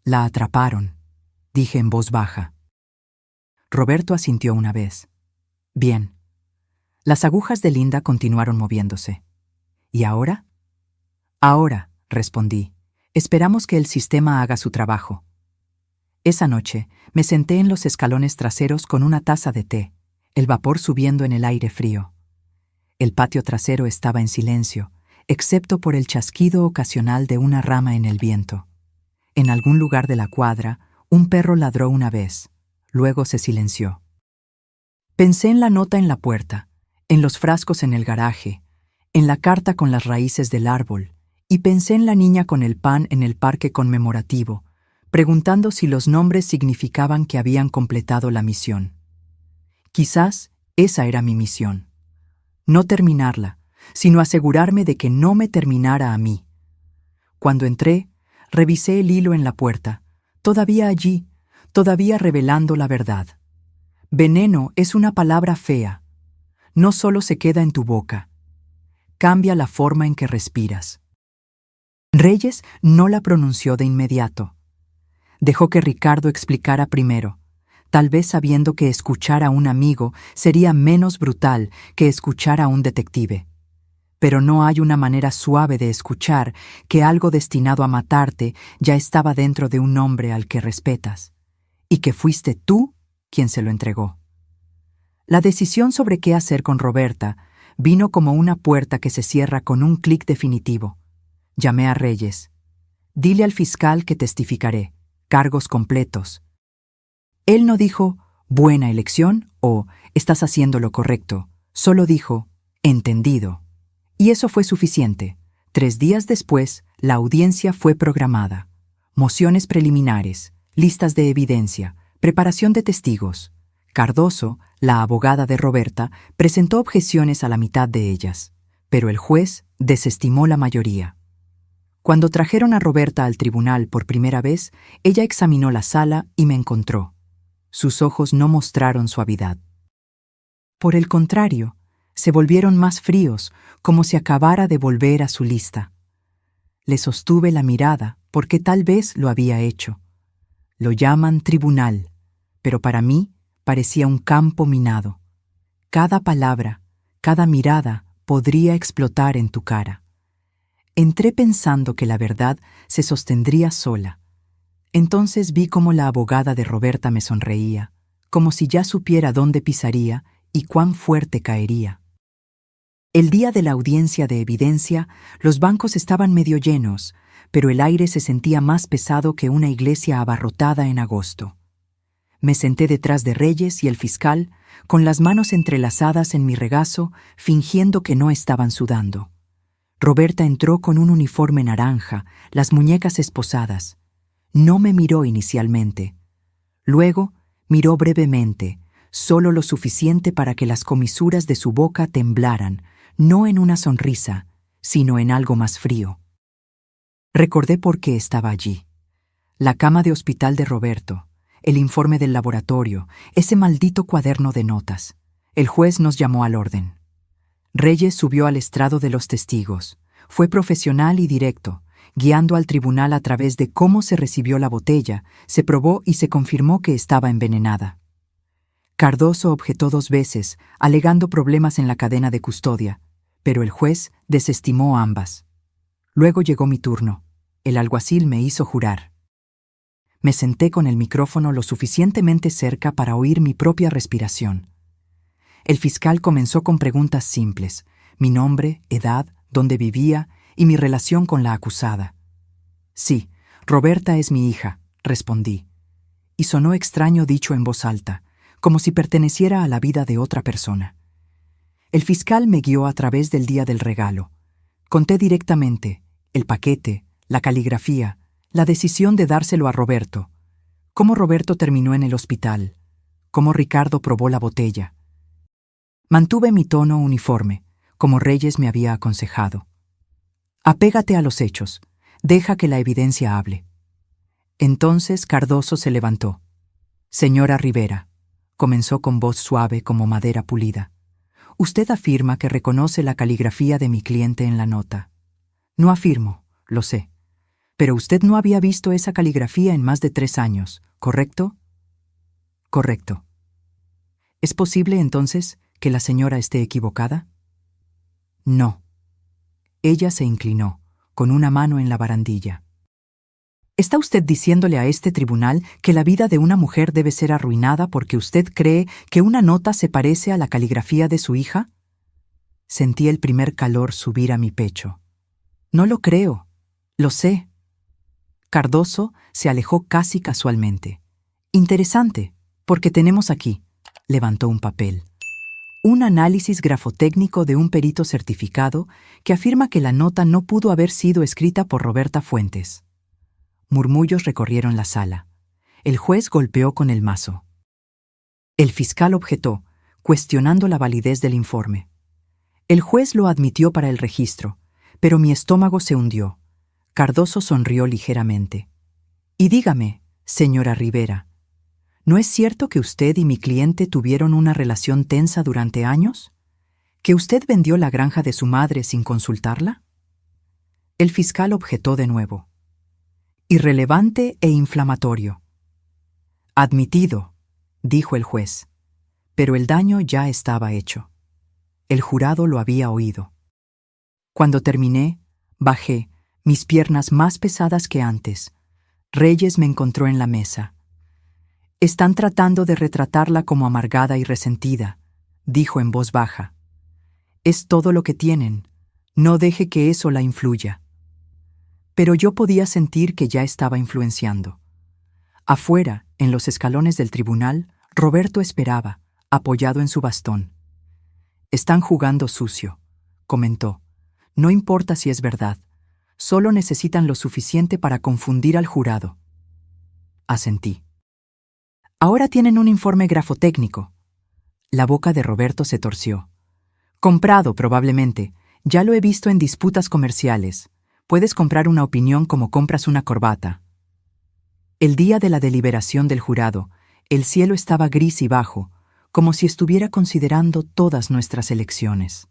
«La atraparon», dije en voz baja. Roberto asintió una vez. «Bien». Las agujas de Linda continuaron moviéndose. «¿Y ahora?» «Ahora», respondí. «Esperamos que el sistema haga su trabajo». Esa noche me senté en los escalones traseros con una taza de té, el vapor subiendo en el aire frío. El patio trasero estaba en silencio, excepto por el chasquido ocasional de una rama en el viento. En algún lugar de la cuadra, un perro ladró una vez, luego se silenció. Pensé en la nota en la puerta, en los frascos en el garaje, en la carta con las raíces del árbol, y pensé en la niña con el pan en el parque conmemorativo, preguntando si los nombres significaban que habían completado la misión. Quizás esa era mi misión. No terminarla, sino asegurarme de que no me terminara a mí. Cuando entré, revisé el hilo en la puerta, todavía allí, todavía revelando la verdad. Veneno es una palabra fea. No solo se queda en tu boca. Cambia la forma en que respiras. Reyes no la pronunció de inmediato. Dejó que Ricardo explicara primero, tal vez sabiendo que escuchar a un amigo sería menos brutal que escuchar a un detective. Pero no hay una manera suave de escuchar que algo destinado a matarte ya estaba dentro de un hombre al que respetas, y que fuiste tú quien se lo entregó. La decisión sobre qué hacer con Roberta vino como una puerta que se cierra con un clic definitivo. Llamé a Reyes. «Dile al fiscal que testificaré. Cargos completos». Él no dijo, «buena elección» o «estás haciendo lo correcto». Solo dijo, «entendido». Y eso fue suficiente. 3 días después, la audiencia fue programada. Mociones preliminares, listas de evidencia, preparación de testigos. Cardoso, la abogada de Roberta, presentó objeciones a la mitad de ellas, pero el juez desestimó la mayoría. Cuando trajeron a Roberta al tribunal por primera vez, ella examinó la sala y me encontró. Sus ojos no mostraron suavidad. Por el contrario, se volvieron más fríos, como si acabara de volver a su lista. Le sostuve la mirada porque tal vez lo había hecho. Lo llaman tribunal, pero para mí parecía un campo minado. Cada palabra, cada mirada podría explotar en tu cara. Entré pensando que la verdad se sostendría sola. Entonces vi cómo la abogada de Roberta me sonreía, como si ya supiera dónde pisaría y cuán fuerte caería. El día de la audiencia de evidencia, los bancos estaban medio llenos, pero el aire se sentía más pesado que una iglesia abarrotada en agosto. Me senté detrás de Reyes y el fiscal, con las manos entrelazadas en mi regazo, fingiendo que no estaban sudando. Roberta entró con un uniforme naranja, las muñecas esposadas. No me miró inicialmente. Luego miró brevemente, solo lo suficiente para que las comisuras de su boca temblaran, no en una sonrisa, sino en algo más frío. Recordé por qué estaba allí. La cama de hospital de Roberto, el informe del laboratorio, ese maldito cuaderno de notas. El juez nos llamó al orden. Reyes subió al estrado de los testigos. Fue profesional y directo, guiando al tribunal a través de cómo se recibió la botella, se probó y se confirmó que estaba envenenada. Cardoso objetó 2 veces, alegando problemas en la cadena de custodia, pero el juez desestimó ambas. Luego llegó mi turno. El alguacil me hizo jurar. Me senté con el micrófono lo suficientemente cerca para oír mi propia respiración. El fiscal comenzó con preguntas simples: mi nombre, edad, dónde vivía y mi relación con la acusada. Sí, Roberta es mi hija, respondí. Y sonó extraño dicho en voz alta, como si perteneciera a la vida de otra persona. El fiscal me guió a través del día del regalo. Conté directamente el paquete, la caligrafía, la decisión de dárselo a Roberto, cómo Roberto terminó en el hospital, cómo Ricardo probó la botella. Mantuve mi tono uniforme, como Reyes me había aconsejado. Apégate a los hechos, deja que la evidencia hable. Entonces Cardoso se levantó. Señora Rivera, comenzó con voz suave como madera pulida. Usted afirma que reconoce la caligrafía de mi cliente en la nota. No afirmo, lo sé. Pero usted no había visto esa caligrafía en más de 3 años, ¿correcto? Correcto. ¿Es posible, entonces, que la señora esté equivocada? No. Ella se inclinó, con una mano en la barandilla. ¿Está usted diciéndole a este tribunal que la vida de una mujer debe ser arruinada porque usted cree que una nota se parece a la caligrafía de su hija? Sentí el primer calor subir a mi pecho. No lo creo. Lo sé. Cardoso se alejó casi casualmente. Interesante, porque tenemos aquí, levantó un papel, un análisis grafotécnico de un perito certificado que afirma que la nota no pudo haber sido escrita por Roberta Fuentes. Murmullos recorrieron la sala. El juez golpeó con el mazo. El fiscal objetó, cuestionando la validez del informe. El juez lo admitió para el registro, pero mi estómago se hundió. Cardoso sonrió ligeramente. Y dígame, señora Rivera, ¿no es cierto que usted y mi cliente tuvieron una relación tensa durante años? ¿Que usted vendió la granja de su madre sin consultarla? El fiscal objetó de nuevo. Irrelevante e inflamatorio. Admitido, dijo el juez, pero el daño ya estaba hecho. El jurado lo había oído. Cuando terminé, bajé, mis piernas más pesadas que antes. Reyes me encontró en la mesa. Están tratando de retratarla como amargada y resentida, dijo en voz baja. Es todo lo que tienen. No deje que eso la influya. Pero yo podía sentir que ya estaba influenciando. Afuera, en los escalones del tribunal, Roberto esperaba, apoyado en su bastón. Están jugando sucio, comentó. No importa si es verdad. Solo necesitan lo suficiente para confundir al jurado. Asentí. Ahora tienen un informe grafotécnico. La boca de Roberto se torció. Comprado, probablemente. Ya lo he visto en disputas comerciales. Puedes comprar una opinión como compras una corbata. El día de la deliberación del jurado, el cielo estaba gris y bajo, como si estuviera considerando todas nuestras elecciones.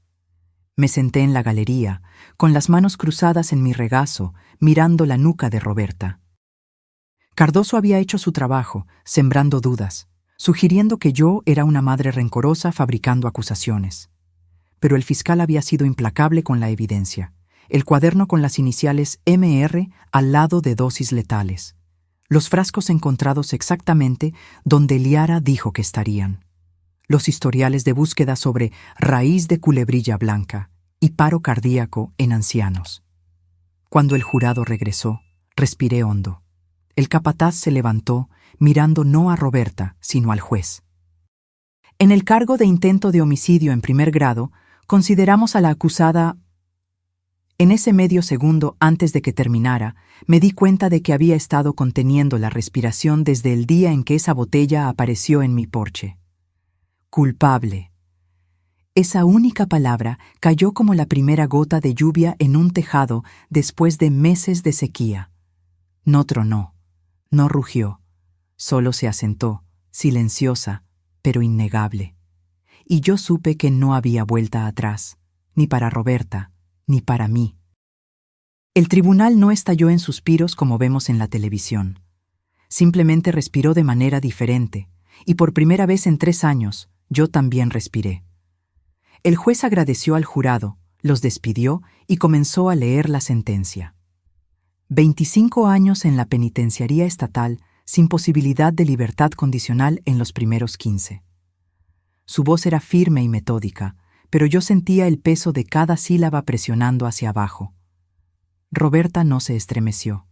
Me senté en la galería, con las manos cruzadas en mi regazo, mirando la nuca de Roberta. Cardoso había hecho su trabajo, sembrando dudas, sugiriendo que yo era una madre rencorosa fabricando acusaciones. Pero el fiscal había sido implacable con la evidencia. El cuaderno con las iniciales MR al lado de dosis letales. Los frascos encontrados exactamente donde Liara dijo que estarían. Los historiales de búsqueda sobre raíz de culebrilla blanca y paro cardíaco en ancianos. Cuando el jurado regresó, respiré hondo. El capataz se levantó, mirando no a Roberta, sino al juez. En el cargo de intento de homicidio en primer grado, consideramos a la acusada. En ese medio segundo antes de que terminara, me di cuenta de que había estado conteniendo la respiración desde el día en que esa botella apareció en mi porche. Culpable. Esa única palabra cayó como la primera gota de lluvia en un tejado después de meses de sequía. No tronó, no rugió, solo se asentó, silenciosa, pero innegable. Y yo supe que no había vuelta atrás, ni para Roberta, ni para mí. El tribunal no estalló en suspiros como vemos en la televisión. Simplemente respiró de manera diferente, y por primera vez en 3 años, yo también respiré. El juez agradeció al jurado, los despidió y comenzó a leer la sentencia. 25 años en la penitenciaría estatal sin posibilidad de libertad condicional en los primeros 15. Su voz era firme y metódica, pero yo sentía el peso de cada sílaba presionando hacia abajo. Roberta no se estremeció.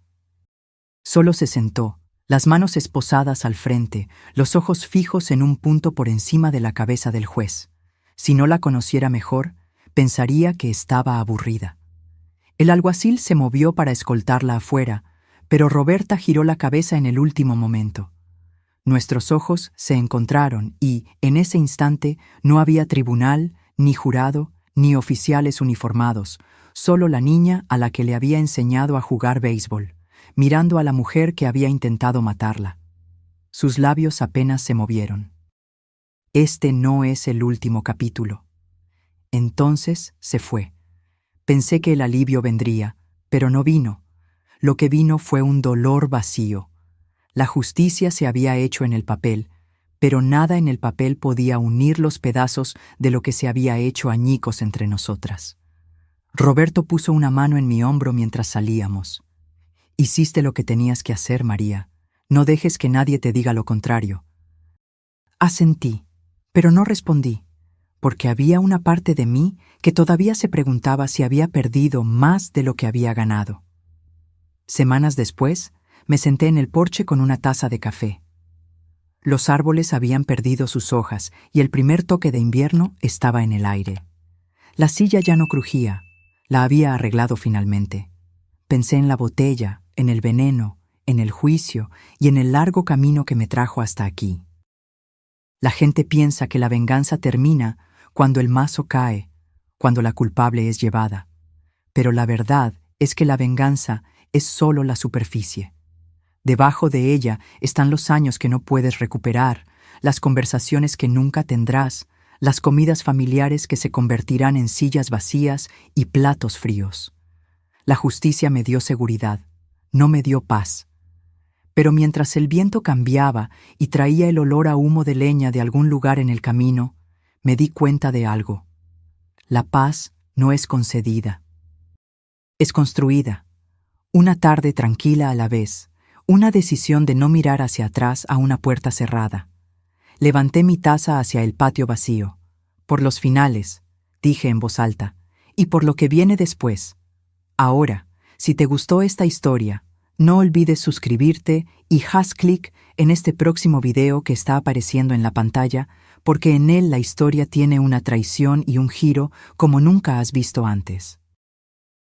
Solo se sentó, las manos esposadas al frente, los ojos fijos en un punto por encima de la cabeza del juez. Si no la conociera mejor, pensaría que estaba aburrida. El alguacil se movió para escoltarla afuera, pero Roberta giró la cabeza en el último momento. Nuestros ojos se encontraron y, en ese instante, no había tribunal, ni jurado, ni oficiales uniformados, solo la niña a la que le había enseñado a jugar béisbol, mirando a la mujer que había intentado matarla. Sus labios apenas se movieron. Este no es el último capítulo. Entonces se fue. Pensé que el alivio vendría, pero no vino. Lo que vino fue un dolor vacío. La justicia se había hecho en el papel, pero nada en el papel podía unir los pedazos de lo que se había hecho añicos entre nosotras. Roberto puso una mano en mi hombro mientras salíamos. Hiciste lo que tenías que hacer, María. No dejes que nadie te diga lo contrario. Asentí, pero no respondí, porque había una parte de mí que todavía se preguntaba si había perdido más de lo que había ganado. Semanas después, me senté en el porche con una taza de café. Los árboles habían perdido sus hojas y el primer toque de invierno estaba en el aire. La silla ya no crujía, la había arreglado finalmente. Pensé en la botella, en el veneno, en el juicio y en el largo camino que me trajo hasta aquí. La gente piensa que la venganza termina cuando el mazo cae, cuando la culpable es llevada. Pero la verdad es que la venganza es solo la superficie. Debajo de ella están los años que no puedes recuperar, las conversaciones que nunca tendrás, las comidas familiares que se convertirán en sillas vacías y platos fríos. La justicia me dio seguridad, no me dio paz. Pero mientras el viento cambiaba y traía el olor a humo de leña de algún lugar en el camino, me di cuenta de algo. La paz no es concedida. Es construida. Una tarde tranquila a la vez, una decisión de no mirar hacia atrás a una puerta cerrada. Levanté mi taza hacia el patio vacío. Por los finales, dije en voz alta, y por lo que viene después. Ahora, si te gustó esta historia, no olvides suscribirte y haz clic en este próximo video que está apareciendo en la pantalla, porque en él la historia tiene una traición y un giro como nunca has visto antes.